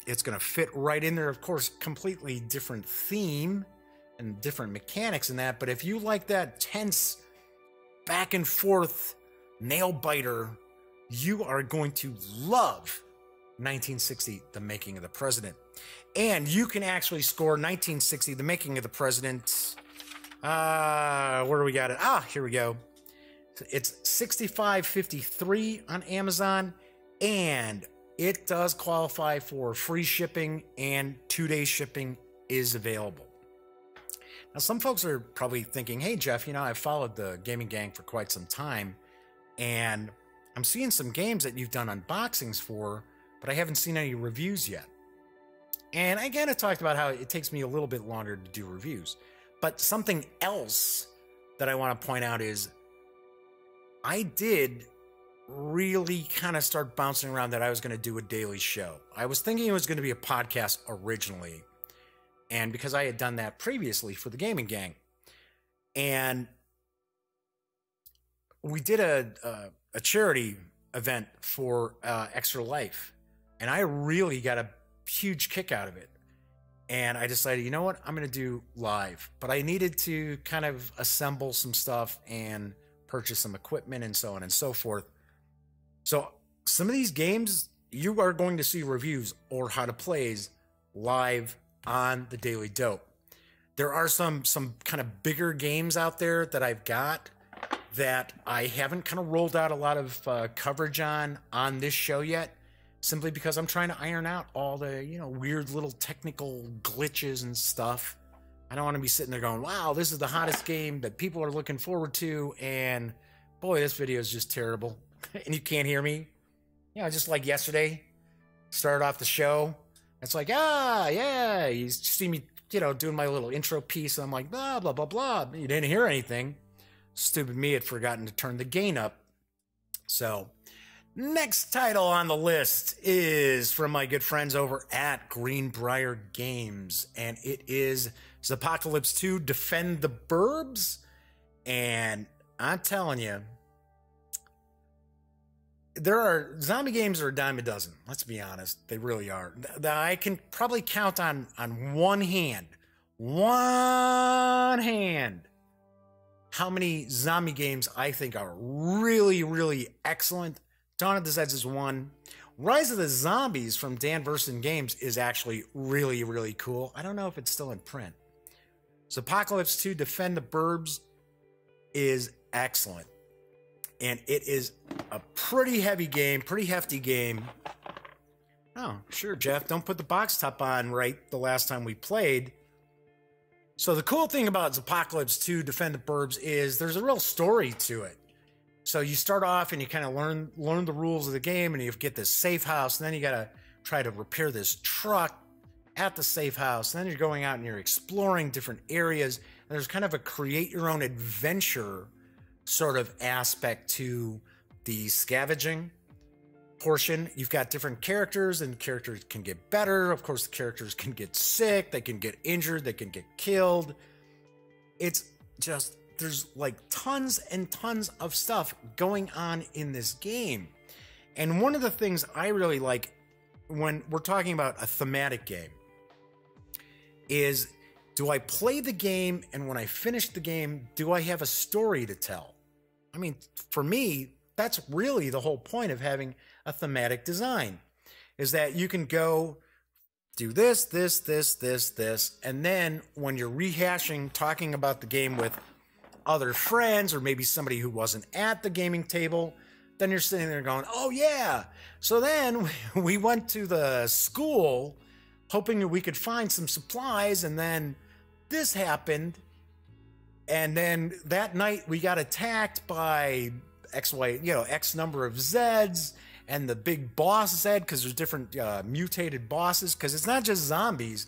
it's going to fit right in there. Of course, completely different theme and different mechanics in that. But if you like that tense, back and forth nail biter, you are going to love 1960, The Making of the President. And you can actually score 1960, The Making of the President. Where do we got it? Here we go. It's $65.53 on Amazon, and it does qualify for free shipping, and 2-day shipping is available. Now, some folks are probably thinking, hey, Jeff, you know, I've followed the Gaming Gang for quite some time, and I'm seeing some games that you've done unboxings for, but I haven't seen any reviews yet. And I kind of talked about how it takes me a little bit longer to do reviews. But something else that I want to point out is I did really kind of start bouncing around that I was going to do a daily show. I was thinking it was going to be a podcast originally, and because I had done that previously for the Gaming Gang. And we did a charity event for Extra Life, and I really got a huge kick out of it. And I decided, you know what, I'm going to do live. But I needed to kind of assemble some stuff and purchase some equipment and so on and so forth. So some of these games, you are going to see reviews or how to plays live on the Daily Dope. There are some kind of bigger games out there that I've got that I haven't kind of rolled out a lot of coverage on this show yet, simply because I'm trying to iron out all the, you know, weird little technical glitches and stuff. I don't want to be sitting there going, wow, this is the hottest game that people are looking forward to, and boy, this video is just terrible. And you can't hear me. You know, just like yesterday, started off the show. It's like, yeah, you see me, you know, doing my little intro piece, and I'm like, blah, blah, blah, blah. You didn't hear anything. Stupid me had forgotten to turn the gain up. So, next title on the list is from my good friends over at GreenBrier Games, and it is Apocalypse 2 Defend the Burbs. And I'm telling you, there are zombie games are a dime a dozen. Let's be honest, they really are. I can probably count on one hand, how many zombie games I think are really, really excellent. Dawn of the Zeds is one. Rise of the Zombies from Dan Verson Games is actually really, really cool. I don't know if it's still in print. So Apocalypse 2 Defend the Burbs is excellent. And it is a pretty heavy game, pretty hefty game. Oh, sure, Jeff, don't put the box top on right the last time we played. So the cool thing about Apocalypse 2 Defend the Burbs is there's a real story to it. So you start off and you kind of learn the rules of the game, and you get this safe house, and then you got to try to repair this truck at the safe house, and then you're going out and you're exploring different areas, and there's kind of a create your own adventure sort of aspect to the scavenging portion. You've got different characters, and characters can get better. Of course, the characters can get sick, they can get injured, they can get killed. It's just, there's like tons and tons of stuff going on in this game. And one of the things I really like when we're talking about a thematic game is, do I play the game, and when I finish the game, do I have a story to tell? I mean, for me, that's really the whole point of having a thematic design, is that you can go do this, this, this, this, this, and then when you're rehashing, talking about the game with other friends, or maybe somebody who wasn't at the gaming table, then you're sitting there going, oh yeah. So then we went to the school hoping that we could find some supplies, and then this happened. And then that night we got attacked by X number of Zeds, and the big boss Zed, because there's different mutated bosses, because it's not just zombies.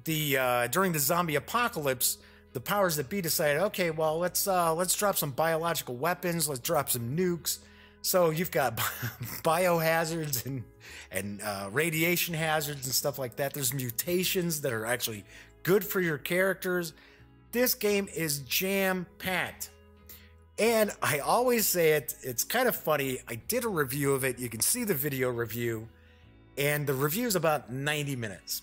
During the zombie apocalypse, the powers that be decided, okay, well, let's drop some biological weapons, let's drop some nukes. So you've got biohazards and radiation hazards and stuff like that. There's mutations that are actually good for your characters. This game is jam-packed. And I always say it, it's kind of funny. I did a review of it. You can see the video review. And the review is about 90 minutes.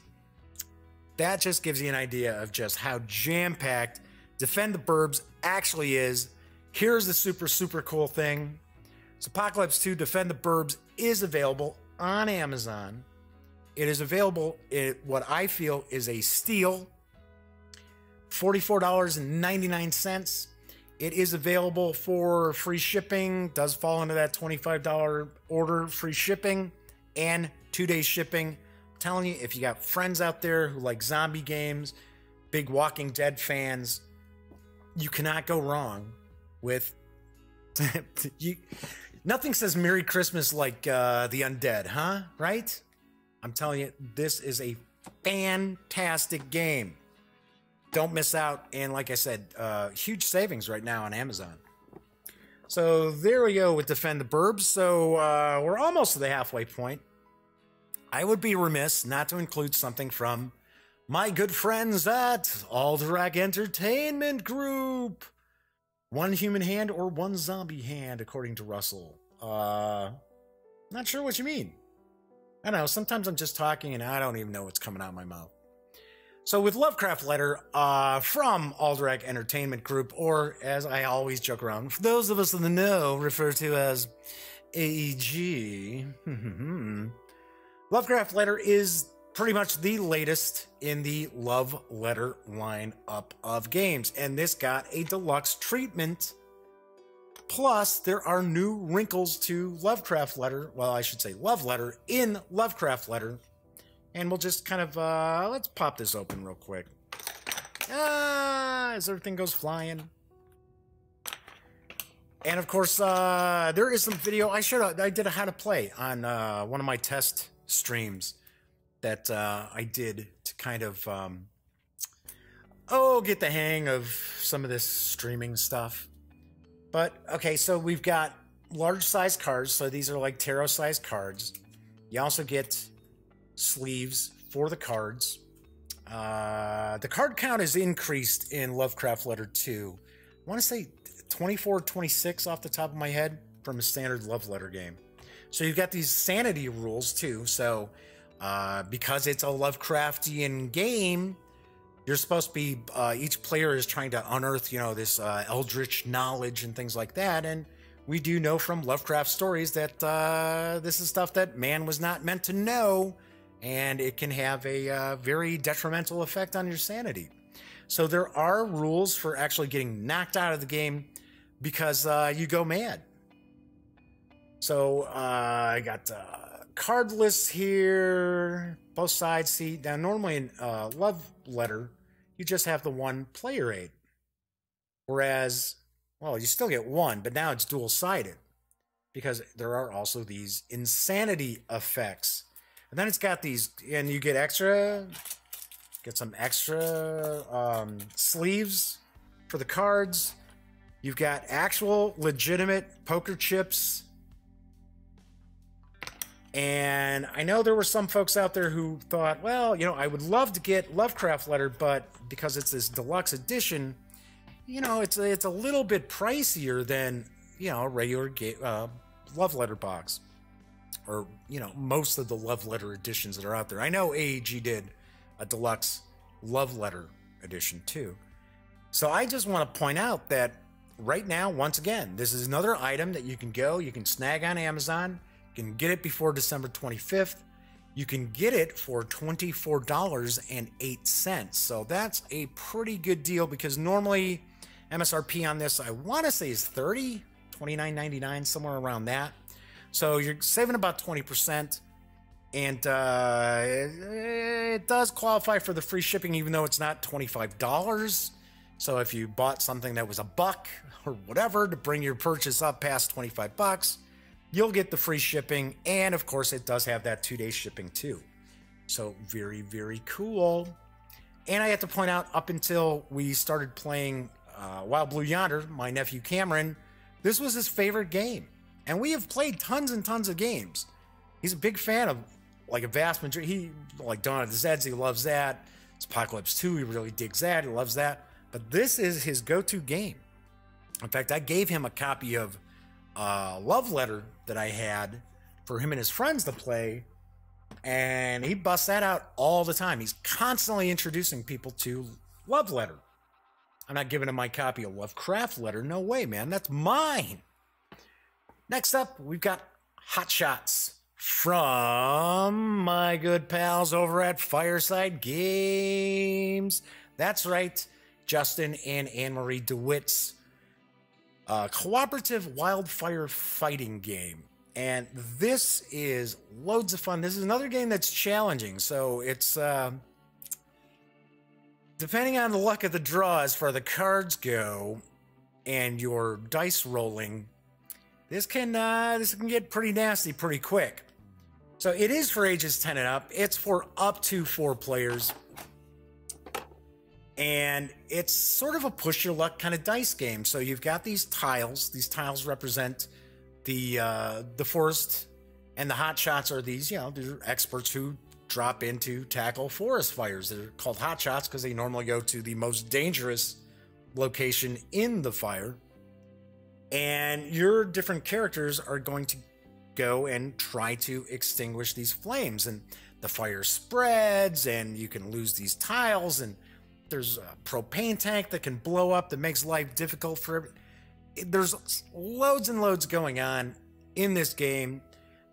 That just gives you an idea of just how jam-packed Defend the Burbs actually is. Here's the super, super cool thing. So Apocalypse 2 Defend the Burbs is available on Amazon. It is available in what I feel is a steal, $44.99. It is available for free shipping, does fall into that $25 order, free shipping, and 2-day shipping. I'm telling you, if you got friends out there who like zombie games, big Walking Dead fans, you cannot go wrong with... Nothing says Merry Christmas like the Undead, huh? Right? I'm telling you, this is a fantastic game. Don't miss out. And like I said, huge savings right now on Amazon. So there we go with Defend the Burbs. So we're almost to the halfway point. I would be remiss not to include something from my good friends at Alderac Entertainment Group. One human hand or one zombie hand, according to Russell. Not sure what you mean. I don't know, sometimes I'm just talking and I don't even know what's coming out of my mouth. So with Lovecraft Letter from Alderac Entertainment Group, or as I always joke around, for those of us in the know, refer to as AEG. Lovecraft Letter is pretty much the latest in the Love Letter lineup of games, and this got a deluxe treatment. Plus, there are new wrinkles to Lovecraft Letter. Well, I should say Love Letter in Lovecraft Letter. And we'll just kind of, let's pop this open real quick. As everything goes flying. And of course, there is some video. I did a how to play on one of my test streams that I did to kind of, get the hang of some of this streaming stuff. But, okay, so we've got large size cards. So these are like tarot size cards. You also get sleeves for the cards. The card count is increased in Lovecraft Letter 2. I want to say 24, 26 off the top of my head from a standard Love Letter game. So you've got these sanity rules too. So because it's a Lovecraftian game, you're supposed to be, each player is trying to unearth, this eldritch knowledge and things like that. And we do know from Lovecraft stories that this is stuff that man was not meant to know. And it can have a very detrimental effect on your sanity. So there are rules for actually getting knocked out of the game because you go mad. So I got card lists here, both sides. See, now normally in Love Letter, you just have the one player aid. Whereas, well, you still get one, but now it's dual-sided because there are also these insanity effects. And then it's got these, and you get some extra sleeves for the cards. You've got actual legitimate poker chips. And I know there were some folks out there who thought, well, you know, I would love to get Lovecraft Letter, but because it's this deluxe edition, you know, it's a little bit pricier than, you know, a regular Love Letter box. Or, you know, most of the Love Letter editions that are out there. I know AEG did a deluxe Love Letter edition too. So I just want to point out that right now, once again, this is another item that you can snag on Amazon. You can get it before December 25th. You can get it for $24.08. So that's a pretty good deal because normally MSRP on this, I want to say, is $30, $29.99, somewhere around that. So you're saving about 20%. And it does qualify for the free shipping, even though it's not $25. So if you bought something that was $1 or whatever to bring your purchase up past $25, you'll get the free shipping. And of course, it does have that 2-day shipping too. So very, very cool. And I have to point out, up until we started playing Wild Blue Yonder, my nephew Cameron, this was his favorite game. And we have played tons and tons of games. He's a big fan of, like, a vast majority. He, like, Dawn of the Zeds, he loves that. It's Apocalypse 2, he really digs that. He loves that. But this is his go-to game. In fact, I gave him a copy of Love Letter that I had for him and his friends to play. And he busts that out all the time. He's constantly introducing people to Love Letter. I'm not giving him my copy of Lovecraft Letter. No way, man. That's mine. Next up, we've got Hot Shots from my good pals over at Fireside Games. That's right, Justin and Anne-Marie DeWitt's cooperative wildfire fighting game. And this is loads of fun. This is another game that's challenging. So it's, depending on the luck of the draw as far as the cards go and your dice rolling, this can get pretty nasty pretty quick. So it is for ages 10 and up. It's for up to 4 players. And it's sort of a push your luck kind of dice game. So you've got these tiles. These tiles represent the forest, and the hot shots are these, you know, they're experts who drop in to tackle forest fires. They're called hot shots because they normally go to the most dangerous location in the fire. And your different characters are going to go and try to extinguish these flames. And the fire spreads, and you can lose these tiles, and there's a propane tank that can blow up that makes life difficult for everyone. There's loads and loads going on in this game.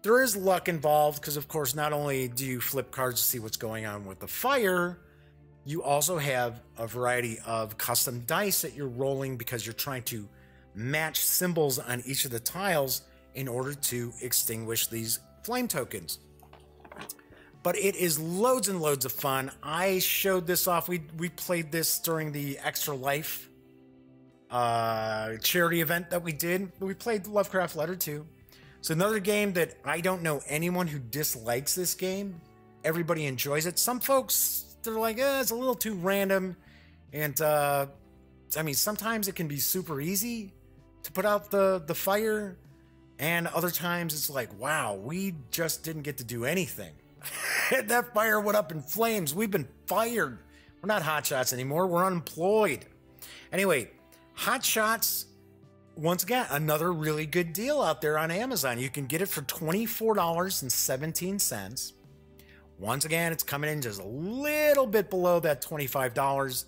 There is luck involved because, of course, not only do you flip cards to see what's going on with the fire, you also have a variety of custom dice that you're rolling because you're trying to match symbols on each of the tiles in order to extinguish these flame tokens. But it is loads and loads of fun. I showed this off. We played this during the Extra Life charity event that we did. We played Lovecraft Letter too. It's another game that I don't know anyone who dislikes this game. Everybody enjoys it. Some folks, they're like, it's a little too random. And I mean, sometimes it can be super easy to put out the fire. And other times it's like, wow, we just didn't get to do anything. That fire went up in flames. We've been fired. We're not hot shots anymore. We're unemployed. Anyway, Hot Shots, once again, another really good deal out there on Amazon. You can get it for $24.17. Once again, it's coming in just a little bit below that $25.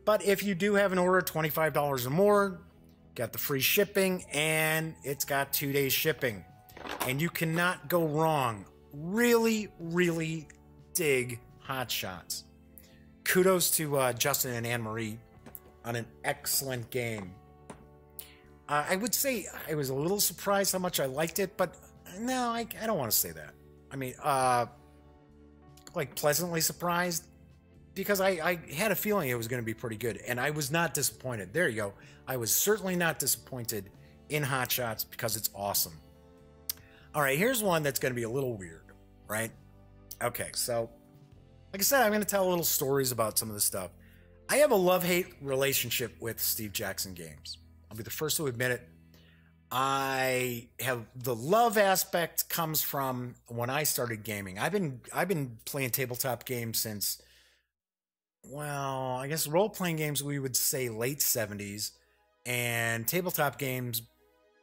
But if you do have an order of $25 or more, got the free shipping, and it's got 2 days shipping. And you cannot go wrong. Really, really dig Hot Shots. Kudos to Justin and Anne-Marie on an excellent game. I would say I was a little surprised how much I liked it, but no, I don't want to say that. I mean, like pleasantly surprised, because I had a feeling it was going to be pretty good, and I was not disappointed. There you go. I was certainly not disappointed in Hot Shots because it's awesome. All right, here's one that's going to be a little weird, right? Okay, so like I said, I'm going to tell little stories about some of this stuff. I have a love-hate relationship with Steve Jackson Games. I'll be the first to admit it. I have the love aspect comes from when I started gaming. I've been playing tabletop games since, well, I guess role-playing games we would say late 70s, and tabletop games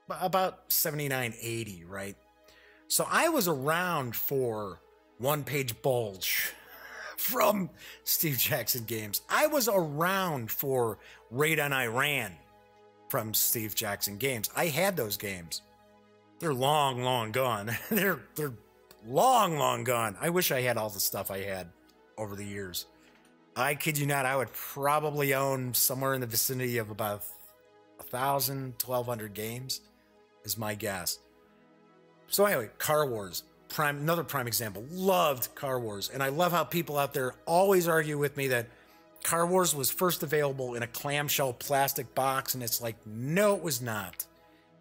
about 79, 80, right? So I was around for One Page Bulge from Steve Jackson Games. I was around for Raid on Iran from Steve Jackson Games. I had those games. They're long, long gone. They're long, long gone. I wish I had all the stuff I had over the years. I kid you not, I would probably own somewhere in the vicinity of about 1,000, 1,200 games is my guess. So anyway, Car Wars. Another prime example. Loved Car Wars. And I love how people out there always argue with me that Car Wars was first available in a clamshell plastic box. And it's like, no, it was not.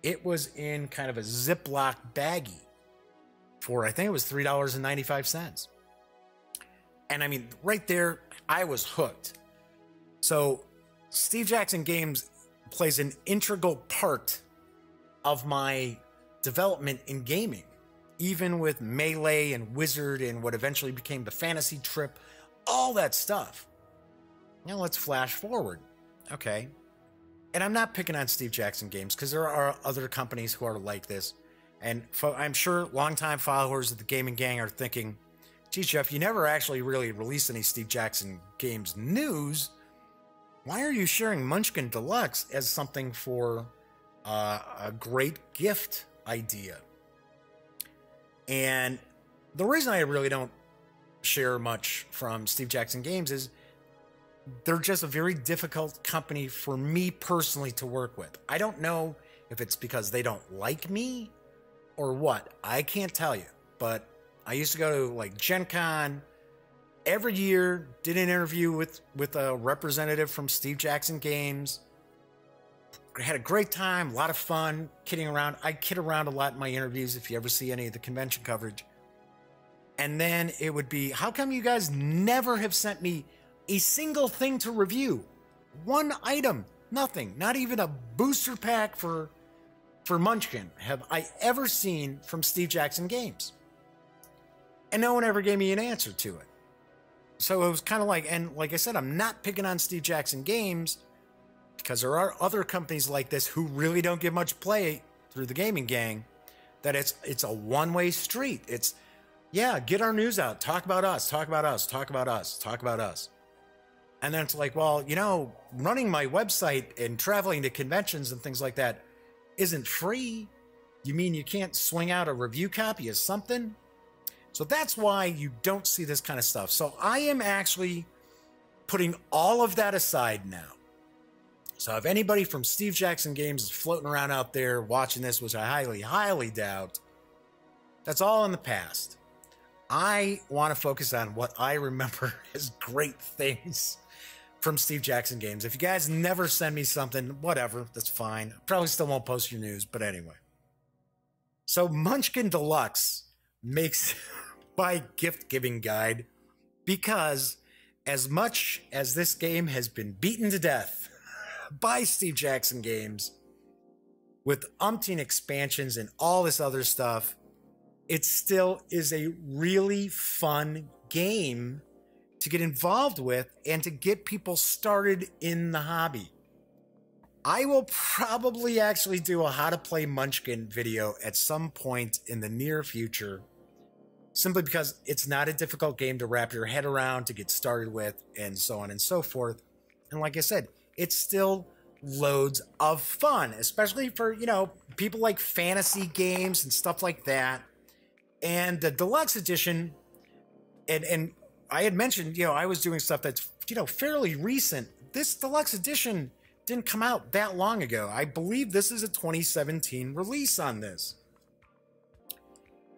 It was in kind of a Ziploc baggie for, I think it was $3.95. And I mean, right there, I was hooked. So Steve Jackson Games plays an integral part of my development in gaming. Even with Melee and Wizard and what eventually became the Fantasy Trip, all that stuff. Now let's flash forward. Okay. And I'm not picking on Steve Jackson Games because there are other companies who are like this. And I'm sure longtime followers of the Gaming Gang are thinking, geez, Jeff, you never actually really released any Steve Jackson Games news. Why are you sharing Munchkin Deluxe as something for a great gift idea? And the reason I really don't share much from Steve Jackson Games is they're just a very difficult company for me personally to work with. I don't know if it's because they don't like me or what. I can't tell you. But I used to go to like Gen Con every year, did an interview with a representative from Steve Jackson Games. Had a great time, a lot of fun, kidding around. I kid around a lot in my interviews if you ever see any of the convention coverage. And then it would be, how come you guys never have sent me a single thing to review? One item, nothing, not even a booster pack for Munchkin have I ever seen from Steve Jackson Games. And no one ever gave me an answer to it. So it was kind of like, and like I said, I'm not picking on Steve Jackson Games, because there are other companies like this who really don't get much play through the Gaming Gang, that it's a one-way street. It's, yeah, get our news out. Talk about us, talk about us, talk about us, talk about us. And then it's like, well, you know, running my website and traveling to conventions and things like that isn't free. You mean you can't swing out a review copy of something? So that's why you don't see this kind of stuff. So I am actually putting all of that aside now. So if anybody from Steve Jackson Games is floating around out there watching this, which I highly, highly doubt, that's all in the past. I want to focus on what I remember as great things from Steve Jackson Games. If you guys never send me something, whatever, that's fine. Probably still won't post your news, but anyway. So Munchkin Deluxe makes my gift-giving guide because as much as this game has been beaten to death by Steve Jackson Games with umpteen expansions and all this other stuff, it still is a really fun game to get involved with and to get people started in the hobby. I will probably actually do a how to play Munchkin video at some point in the near future, simply because it's not a difficult game to wrap your head around, to get started with, and so on and so forth. And like I said, it's still loads of fun, especially for, you know, people like fantasy games and stuff like that. And the deluxe edition, and I had mentioned, you know, I was doing stuff that's, you know, fairly recent. This deluxe edition didn't come out that long ago. I believe this is a 2017 release on this.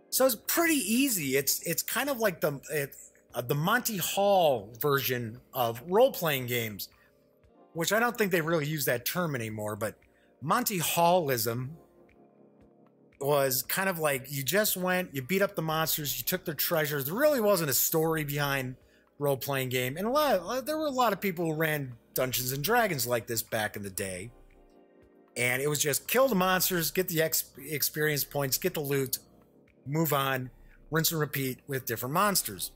So it's pretty easy. It's kind of like the Monty Hall version of role-playing games, which I don't think they really use that term anymore, but Monty Hallism was kind of like you just went, you beat up the monsters, you took their treasures. There really wasn't a story behind role-playing game, and there were a lot of people who ran Dungeons and Dragons like this back in the day, and it was just kill the monsters, get the experience points, get the loot, move on, rinse and repeat with different monsters.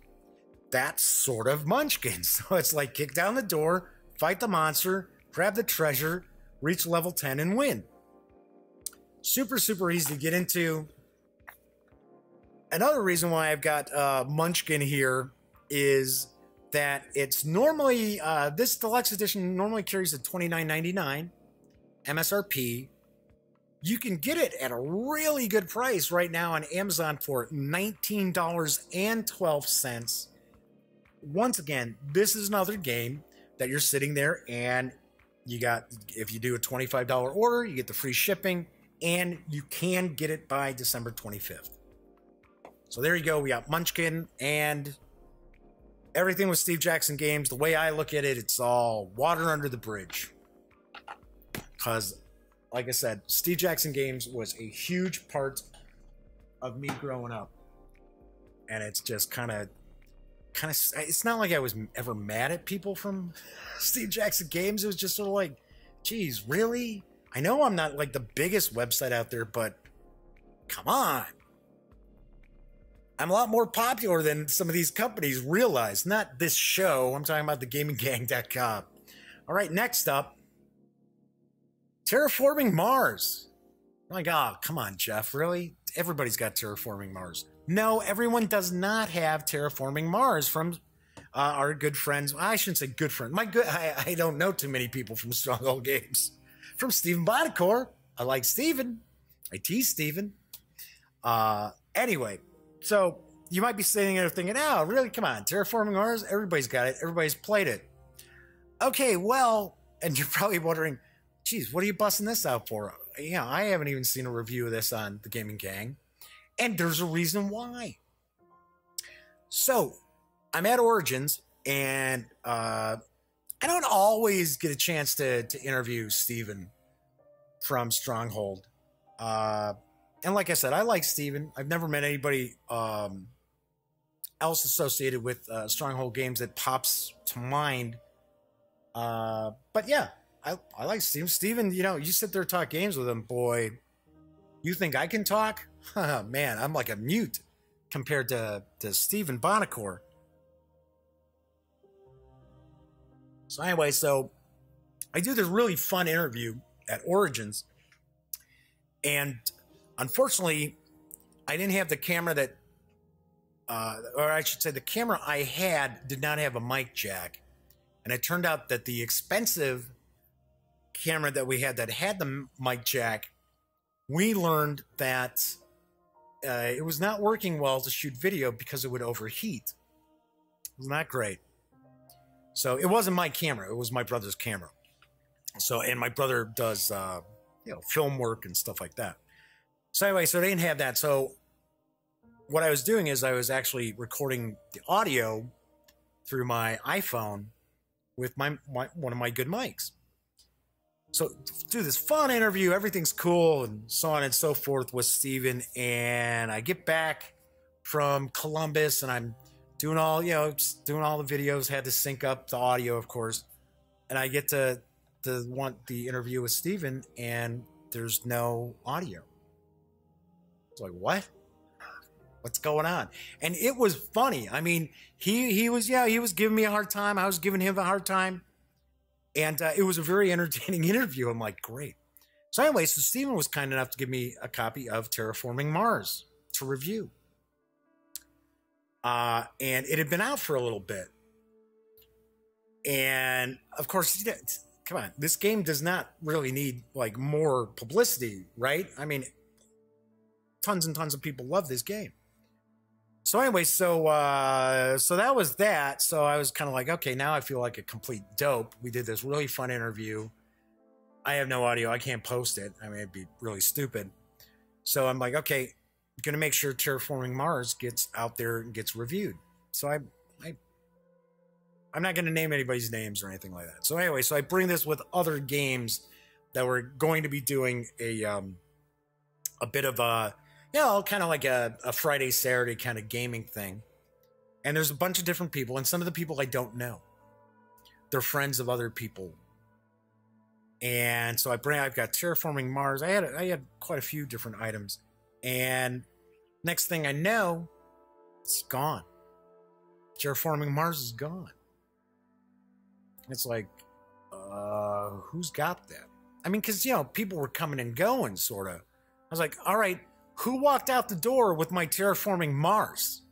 That's sort of Munchkin. So it's like kick down the door, fight the monster, grab the treasure, reach level 10 and win. Super, super easy to get into. Another reason why I've got Munchkin here is that it's normally, this deluxe edition normally carries a $29.99 MSRP. You can get it at a really good price right now on Amazon for $19.12. Once again, this is another game that you're sitting there and you got, if you do a $25 order, you get the free shipping, and you can get it by December 25th. So there you go. We got Munchkin and everything with Steve Jackson Games. The way I look at it, it's all water under the bridge. Because, like I said, Steve Jackson Games was a huge part of me growing up. And it's just kind of, it's not like I was ever mad at people from Steve Jackson Games. It was just sort of like, geez, really? I know I'm not like the biggest website out there, but come on. I'm a lot more popular than some of these companies realize. Not this show. I'm talking about the gaminggang.com. All right, next up, Terraforming Mars. I'm like, oh, come on, Jeff, really? Everybody's got Terraforming Mars. No, everyone does not have Terraforming Mars from our good friends. I shouldn't say good friend. I don't know too many people from Stronghold Games. From Stephen Bonacore. I like Stephen. I tease Stephen. Anyway, so you might be sitting there thinking, oh, really? Come on, Terraforming Mars? Everybody's got it. Everybody's played it. Okay, well, and you're probably wondering, geez, what are you busting this out for? You know, I haven't even seen a review of this on the Gaming Gang. And there's a reason why. So, I'm at Origins, and I don't always get a chance to interview Steven from Stronghold. And like I said, I like Steven. I've never met anybody else associated with Stronghold Games that pops to mind. But yeah, I like Steven. Steven, you know, you sit there and talk games with him, boy. You think I can talk? Man, I'm like a mute compared to Stephen Bonacore. So anyway, so I do this really fun interview at Origins, and unfortunately, I didn't have the camera that, or I should say the camera I had did not have a mic jack. And it turned out that the expensive camera that we had that had the mic jack, we learned that it was not working well to shoot video because it would overheat. It was not great. So it wasn't my camera. It was my brother's camera. So, and my brother does, you know, film work and stuff like that. So anyway, so they didn't have that. So what I was doing is I was actually recording the audio through my iPhone with one of my good mics. So do this fun interview, everything's cool, and so on and so forth with Steven. And I get back from Columbus, and I'm doing all, you know, just doing all the videos, had to sync up the audio, of course. And I get to want the interview with Steven, and there's no audio. It's like, what? What's going on? And it was funny. I mean, he was giving me a hard time. I was giving him a hard time. And it was a very entertaining interview. I'm like, great. So anyway, so Steven was kind enough to give me a copy of Terraforming Mars to review. And it had been out for a little bit. And of course, come on, this game does not really need like more publicity, right? I mean, tons and tons of people love this game. So anyway, so that was that. So I was kind of like, okay, now I feel like a complete dope. We did this really fun interview. I have no audio. I can't post it. I mean, it'd be really stupid. So I'm like, okay, I'm going to make sure Terraforming Mars gets out there and gets reviewed. So I'm not going to name anybody's names or anything like that. So anyway, so I bring this with other games that were going to be doing a a bit of a, kind of like a Friday, Saturday kind of gaming thing. And there's a bunch of different people, and some of the people I don't know. They're friends of other people. And so I've got Terraforming Mars. I had quite a few different items. And next thing I know, it's gone. Terraforming Mars is gone. It's like, who's got that? I mean, because, people were coming and going, sort of. I was like, all right, who walked out the door with my Terraforming Mars?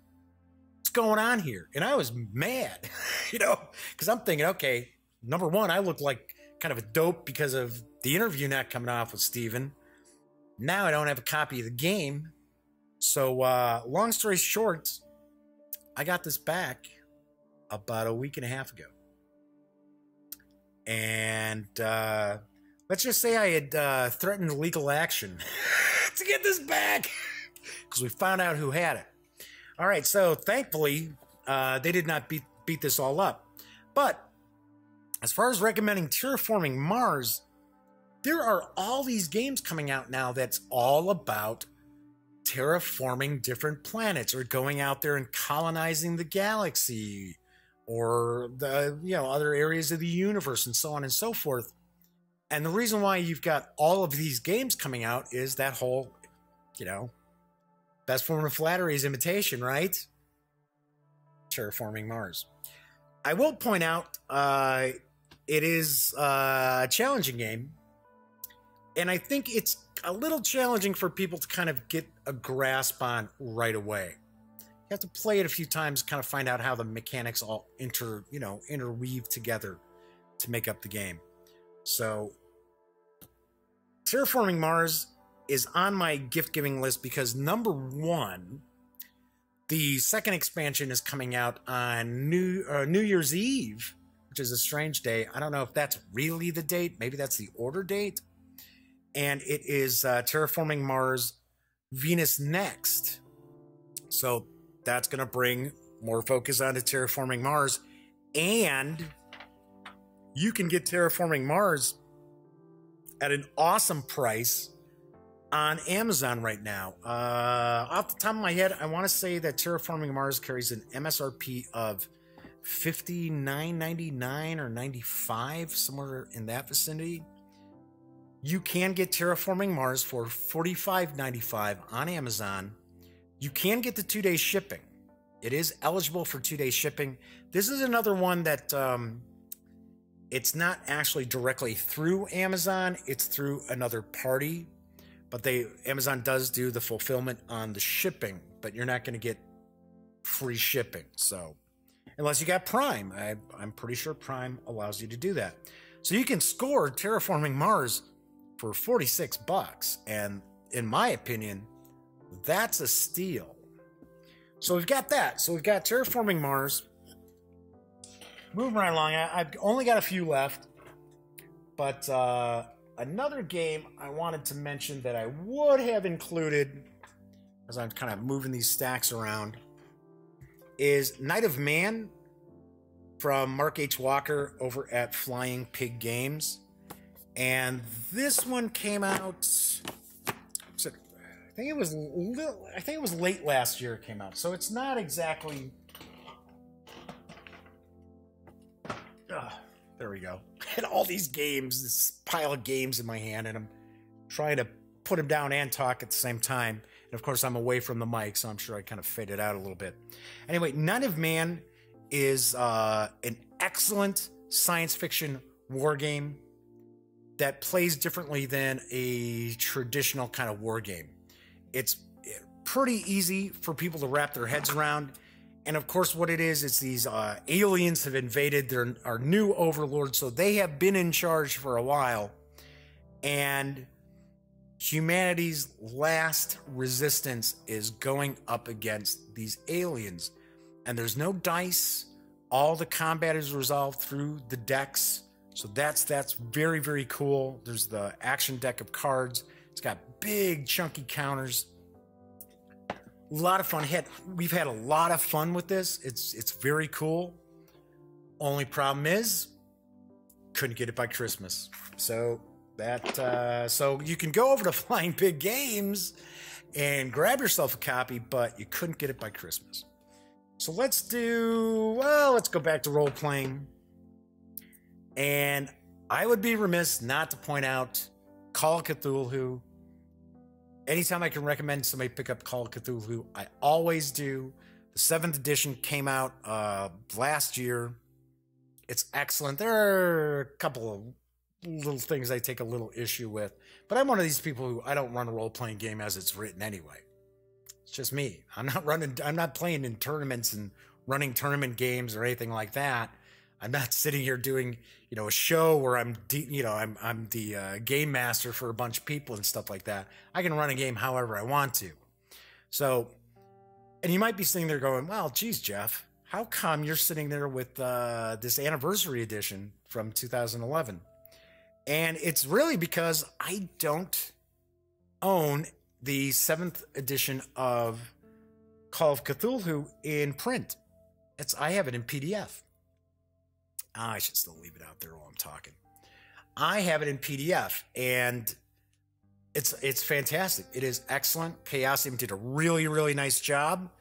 What's going on here? And I was mad, because I'm thinking, okay, number one, I look like kind of a dope because of the interview not coming off with Steven. Now I don't have a copy of the game. So, long story short, I got this back about a week and a half ago. And let's just say I had threatened legal action to get this back because we found out who had it. All right, so thankfully, they did not beat this all up. But as far as recommending Terraforming Mars, there are all these games coming out now that's all about terraforming different planets or going out there and colonizing the galaxy or the other areas of the universe and so on and so forth. And the reason why you've got all of these games coming out is that whole, best form of flattery is imitation, right? Terraforming Mars. I will point out it is a challenging game, and I think it's a little challenging for people to kind of get a grasp on right away. You have to play it a few times, kind of find out how the mechanics all interweave together to make up the game. So Terraforming Mars is on my gift-giving list because, number one, the second expansion is coming out on New Year's Eve, which is a strange day. I don't know if that's really the date. Maybe that's the order date. And it is Terraforming Mars Venus Next. So that's going to bring more focus onto Terraforming Mars. And you can get Terraforming Mars at an awesome price on Amazon right now. Off the top of my head, I want to say that Terraforming Mars carries an MSRP of $59.99 or $95, somewhere in that vicinity. You can get Terraforming Mars for $45.95 on Amazon. You can get the 2-day shipping. It is eligible for 2-day shipping. This is another one that it's not actually directly through Amazon. It's through another party. But Amazon does do the fulfillment on the shipping, but you're not going to get free shipping. So unless you got Prime, I'm pretty sure Prime allows you to do that. So you can score Terraforming Mars for $46, and in my opinion, that's a steal. So we've got that. So we've got Terraforming Mars. Moving right along, I've only got a few left, but another game I wanted to mention that I would have included, as I'm kind of moving these stacks around, is Night of Man from Mark H. Walker over at Flying Pig Games. And this one came out, I think it was late last year it came out. So it's not exactly, there we go. And all these games, this pile of games in my hand, and I'm trying to put them down and talk at the same time. And of course, I'm away from the mic, so I'm sure I kind of faded out a little bit. Anyway, Night of Man is an excellent science fiction war game that plays differently than a traditional kind of war game. It's pretty easy for people to wrap their heads around. And of course, what it is, it's these aliens have invaded our new overlords, so they have been in charge for a while. And humanity's last resistance is going up against these aliens. And there's no dice. All the combat is resolved through the decks. So that's very, very cool. There's the action deck of cards. It's got big, chunky counters. A lot of fun. We've had a lot of fun with this. It's very cool. Only problem is, couldn't get it by Christmas. So So you can go over to Flying Pig Games and grab yourself a copy, but you couldn't get it by Christmas. So let's go back to role-playing. And I would be remiss not to point out Call of Cthulhu. Anytime I can recommend somebody pick up Call of Cthulhu, I always do. The 7th edition came out last year. It's excellent. There are a couple of little things I take a little issue with, but I'm one of these people who I don't run a role-playing game as it's written anyway. It's just me. I'm not playing in tournaments and running tournament games or anything like that. I'm not sitting here doing, a show where I'm the game master for a bunch of people and stuff like that. I can run a game however I want to. So, and you might be sitting there going, well, geez, Jeff, how come you're sitting there with this anniversary edition from 2011? And it's really because I don't own the 7th edition of Call of Cthulhu in print. I have it in PDF. I should still leave it out there while I'm talking. I have it in PDF, and it's fantastic. It is excellent. Chaosium did a really, really nice job.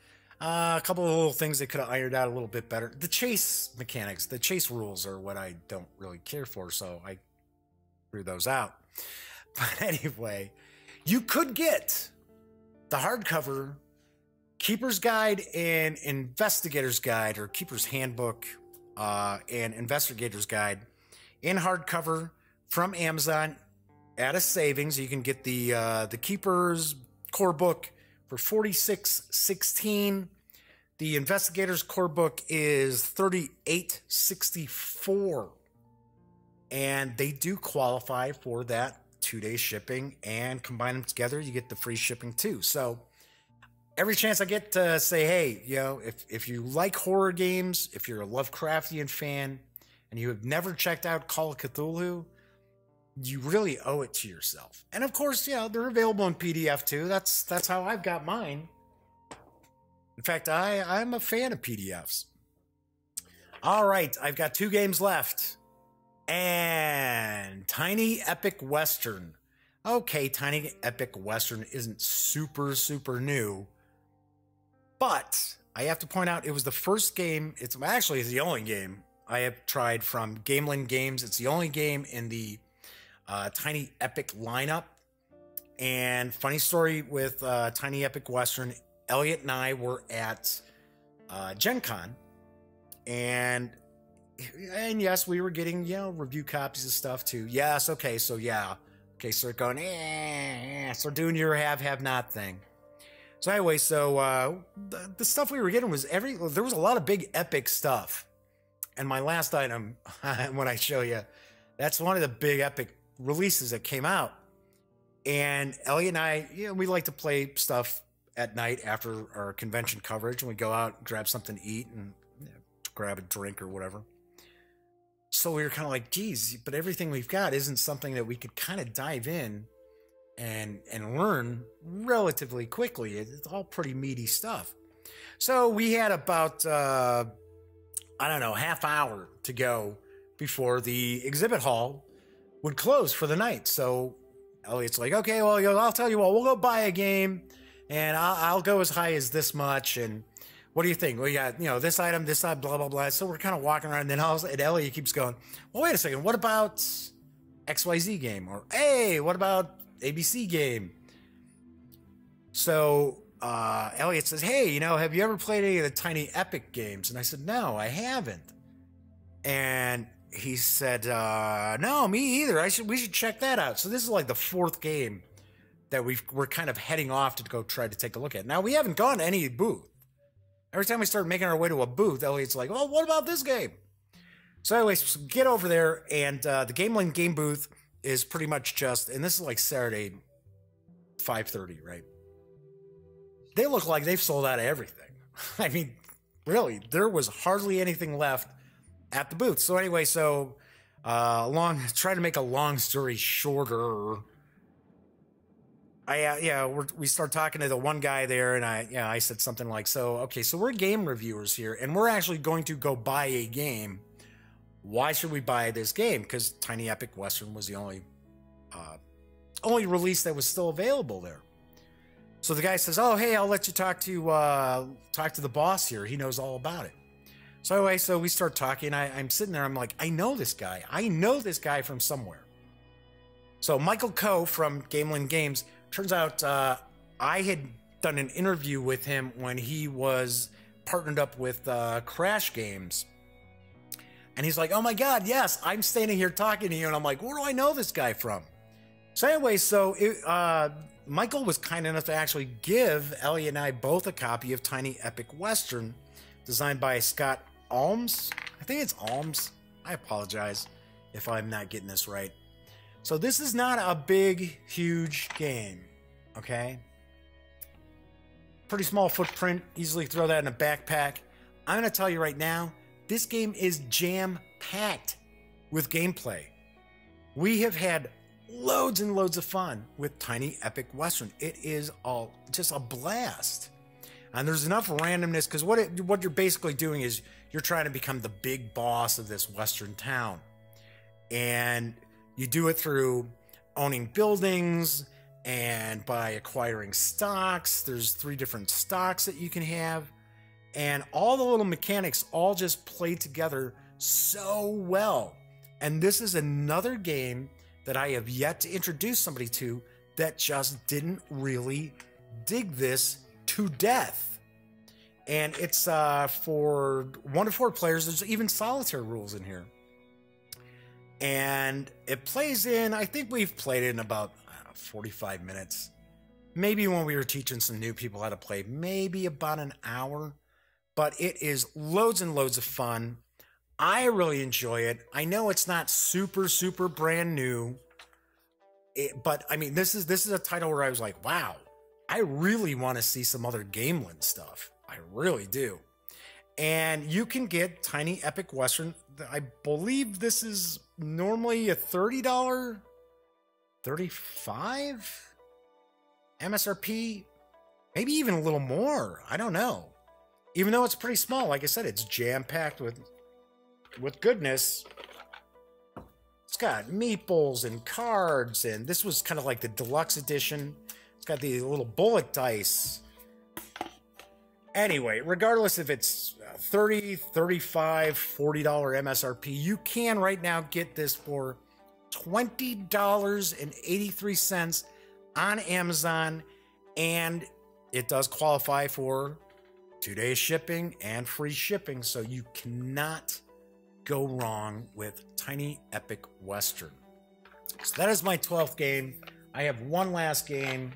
A couple of little things they could have ironed out a little bit better. The chase mechanics, the chase rules are what I don't really care for, so I threw those out. But anyway, you could get the hardcover Keeper's Guide and Investigator's Guide, or Keeper's Handbook and Investigator's Guide in hardcover from Amazon at a savings. You can get the Keeper's Core Book for $46.16. The Investigator's Core Book is $38.64. And they do qualify for that 2-day shipping, and combine them together, you get the free shipping too. So every chance I get to say, hey, if you like horror games, if you're a Lovecraftian fan, and you have never checked out Call of Cthulhu, you really owe it to yourself. And of course, they're available in PDF too. That's how I've got mine. In fact, I'm a fan of PDFs. All right, I've got 2 games left. And Tiny Epic Western. Okay, Tiny Epic Western isn't super, super new. But I have to point out, it was the first game. It's the only game I have tried from Gameland Games. It's the only game in the Tiny Epic lineup. And funny story with Tiny Epic Western, Elliot and I were at Gen Con. And yes, we were getting, review copies of stuff too. Yes, okay, so yeah. Okay, so they're going, so doing your have-not thing. So anyway, so the stuff we were getting was there was a lot of big epic stuff. And my last item, when I show you, that's one of the big epic releases that came out. And Elliot and I, we like to play stuff at night after our convention coverage, and we go out, grab something to eat, and grab a drink or whatever. So we were kind of like, geez, but everything we've got isn't something that we could kind of dive in and learn relatively quickly. It's all pretty meaty stuff. So we had about, half hour to go before the exhibit hall would close for the night. So Elliot's like, okay, well, I'll tell you what, we'll go buy a game, and I'll go as high as this much, and what do you think? We got, this item, blah, blah, blah. So we're kind of walking around, and then Elliot keeps going, well, wait a second, what about XYZ game? Or, hey, what about ABC game? So Elliot says, hey, have you ever played any of the Tiny Epic games? And I said, no, I haven't. And he said, no, me either. We should check that out. So this is like the 4th game that we're kind of heading off to go try to take a look at. Now, we haven't gone to any booth. Every time we start making our way to a booth, Elliot's like, well, what about this game? So anyways, get over there, and the Gameland game booth is pretty much just, and this is like Saturday, 5:30, right? They look like they've sold out of everything. I mean, really, there was hardly anything left at the booth. So anyway, try to make a long story shorter. We start talking to the one guy there, and I said something like, so we're game reviewers here, and we're actually going to go buy a game. Why should we buy this game? Because Tiny Epic Western was the only only release that was still available there. So the guy says, "Oh, hey, I'll let you talk to the boss here. He knows all about it." So anyway, so we start talking. I'm sitting there. I'm like, I know this guy. I know this guy from somewhere. So Michael Coe from GreenBrier Games. Turns out I had done an interview with him when he was partnered up with Crash Games. And he's like, "Oh my God, yes, I'm standing here talking to you." And I'm like, "Where do I know this guy from?" So anyway, so Michael was kind enough to actually give Ellie and I both a copy of Tiny Epic Western, designed by Scott Alms. I think it's Alms. I apologize if I'm not getting this right. So this is not a big, huge game, okay? Pretty small footprint, easily throw that in a backpack. I'm going to tell you right now, this game is jam-packed with gameplay. We have had loads and loads of fun with Tiny Epic Western. It is just a blast. And there's enough randomness, because what you're basically doing is you're trying to become the big boss of this Western town. And you do it through owning buildings and by acquiring stocks. There's 3 different stocks that you can have. And all the little mechanics all just play together so well. And this is another game that I have yet to introduce somebody to that just didn't really dig this to death. And it's for 1 to 4 players. There's even solitaire rules in here. And it plays in, I think we've played it in about 45 minutes. Maybe when we were teaching some new people how to play, maybe about an hour. But it is loads and loads of fun. I really enjoy it. I know it's not super, super brand new. But, I mean, this is a title where I was like, wow, I really want to see some other Gamelin stuff. I really do. And you can get Tiny Epic Western. I believe this is normally a $30, $35 MSRP, maybe even a little more. I don't know. Even though it's pretty small, like I said, it's jam-packed with goodness. It's got meeples and cards, and this was kind of like the deluxe edition. It's got the little bullet dice. Anyway, regardless if it's $30, $35, $40 MSRP, you can right now get this for $20.83 on Amazon, and it does qualify for 2-day shipping and free shipping, so you cannot go wrong with Tiny Epic Western. So that is my 12th game. I have one last game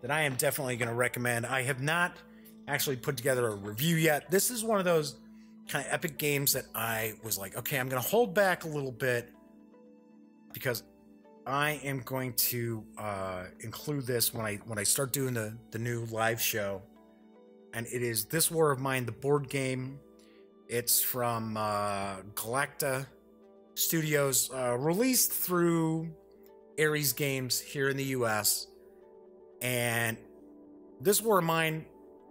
that I am definitely going to recommend. I have not actually put together a review yet. This is one of those kind of epic games that I was like, okay, I'm going to hold back a little bit because I am going to include this when I start doing the new live show. And it is This War of Mine, the board game. It's from Galakta Studios, released through Ares Games here in the US. And This War of Mine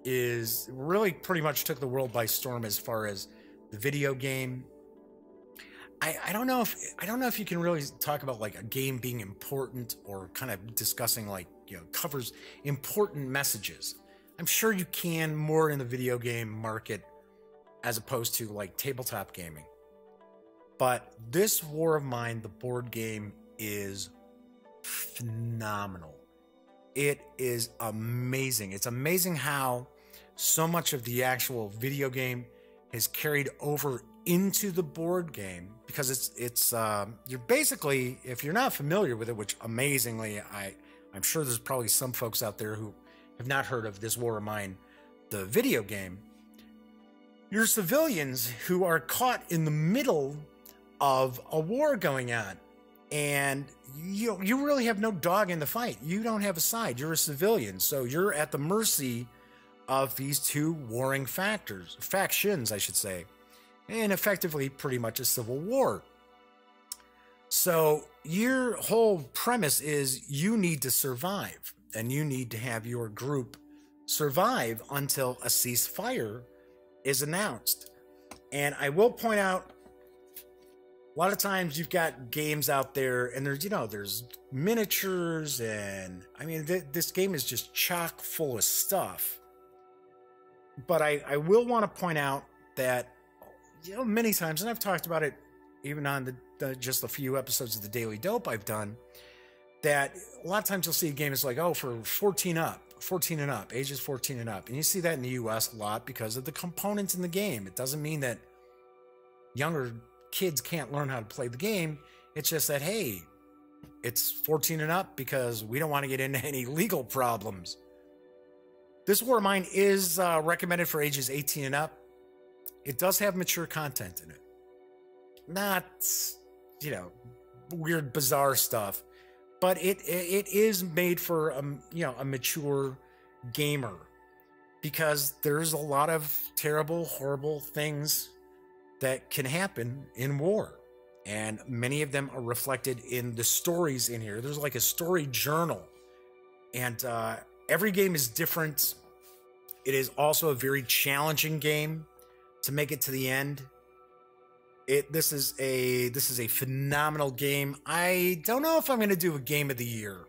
is really pretty much took the world by storm as far as the video game. I don't know if you can really talk about like a game being important or kind of discussing like, you know, covers important messages. I'm sure you can more in the video game market as opposed to like tabletop gaming. But This War of Mine, the board game, is phenomenal. It is amazing. It's amazing how so much of the actual video game is carried over into the board game, because it's you're basically, if you're not familiar with it, which amazingly I'm sure there's probably some folks out there who have not heard of This War of Mine, the video game. You're civilians who are caught in the middle of a war going on, and you really have no dog in the fight. You don't have a side. You're a civilian, so you're at the mercy of these two warring factions, I should say, and effectively pretty much a civil war. So your whole premise is you need to survive, and you need to have your group survive until a ceasefire is announced. And I will point out, A lot of times you've got games out there and there's, there's miniatures and I mean, this game is just chock full of stuff. But I will want to point out that, many times, and I've talked about it even on just a few episodes of the Daily Dope I've done, that a lot of times you'll see a game that's like, oh, for 14 and up, ages 14 and up. And you see that in the US a lot because of the components in the game. It doesn't mean that younger kids can't learn how to play the game. It's just that, hey, it's 14 and up because we don't want to get into any legal problems. This War of Mine is recommended for ages 18 and up. It does have mature content in it. Not, weird, bizarre stuff. But it is made for, a mature gamer. Because there's a lot of terrible, horrible things that can happen in war. And many of them are reflected in the stories in here. There's like a story journal. And every game is different. It is also a very challenging game to make it to the end. This is a phenomenal game. I don't know if I'm going to do a game of the year.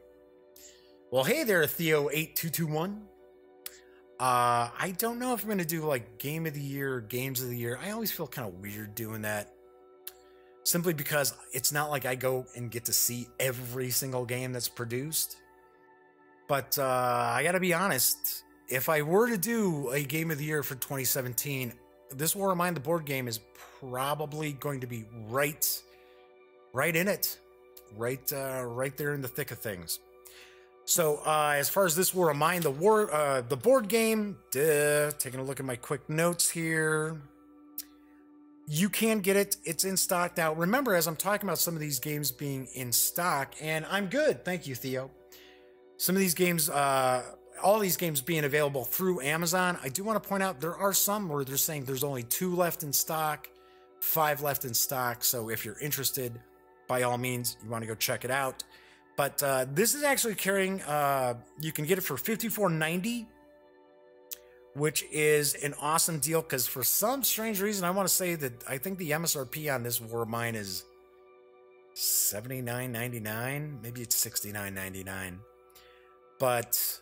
Well, hey there, Theo8221. I don't know if I'm going to do like game of the year, games of the year. I always feel kind of weird doing that. Simply because it's not like I go and get to see every single game that's produced. But I got to be honest. If I were to do a game of the year for 2017, this War of Mine, the board game, is probably going to be right in it. Right there in the thick of things. So as far as this War of Mine, the board game, taking a look at my quick notes here. You can get it. It's in stock now. Remember, as I'm talking about some of these games being in stock, and I'm good. Thank you, Theo. Some of these games, all these games being available through Amazon. I do want to point out there are some where they're saying there's only 2 left in stock, 5 left in stock. So if you're interested, by all means, you want to go check it out. But this is actually carrying, you can get it for $54.90, which is an awesome deal because for some strange reason, I want to say that I think the MSRP on this War of Mine is $79.99. Maybe it's $69.99. But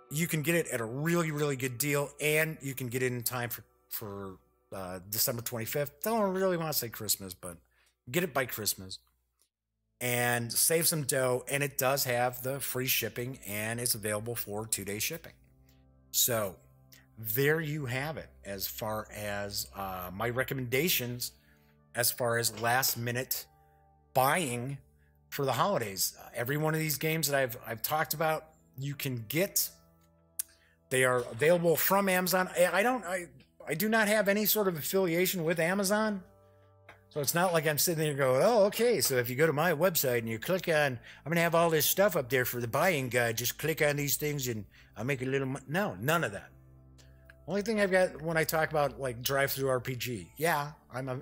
you can get it at a really, really good deal, and you can get it in time for December 25th. Don't really want to say Christmas, but get it by Christmas and save some dough. And it does have the free shipping, and it's available for 2-day shipping. So there you have it as far as my recommendations as far as last minute buying for the holidays. Every one of these games that I've talked about, you can get. They are available from Amazon. I do not have any sort of affiliation with Amazon. So it's not like I'm sitting there going, oh, okay, so if you go to my website and you click on, I'm going to have all this stuff up there for the buying guide. Just click on these things and I'll make a little money. No, none of that. Only thing I've got when I talk about like Drive-Thru RPG. Yeah, the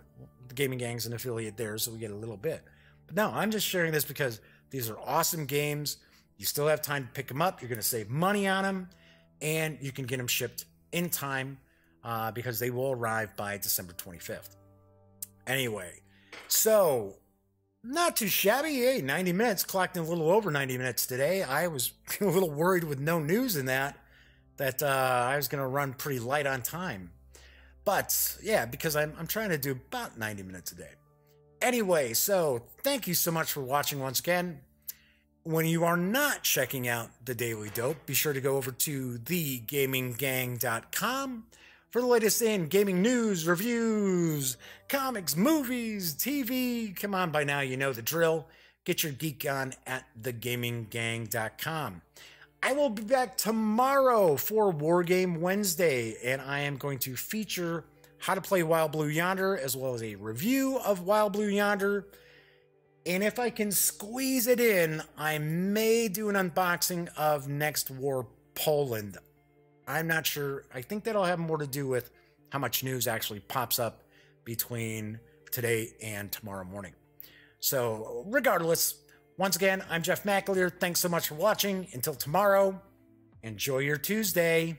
Gaming Gang's an affiliate there, so we get a little bit. But no, I'm just sharing this because these are awesome games. You still have time to pick them up. You're going to save money on them. And you can get them shipped in time because they will arrive by December 25th. Anyway, so not too shabby. Hey, 90 minutes, clocked in a little over 90 minutes today. I was a little worried with no news in that I was going to run pretty light on time. But yeah, because I'm trying to do about 90 minutes a day. Anyway, so thank you so much for watching once again. When you are not checking out the Daily Dope, be sure to go over to thegaminggang.com for the latest in gaming news, reviews, comics, movies, TV. Come on, by now you know the drill. Get your geek on at thegaminggang.com. I will be back tomorrow for Wargame Wednesday, and I am going to feature how to play Wild Blue Yonder, as well as a review of Wild Blue Yonder. And if I can squeeze it in, I may do an unboxing of Next War Poland. I'm not sure. I think that'll have more to do with how much news actually pops up between today and tomorrow morning. So regardless, once again, I'm Jeff McAleer. Thanks so much for watching. Until tomorrow, enjoy your Tuesday.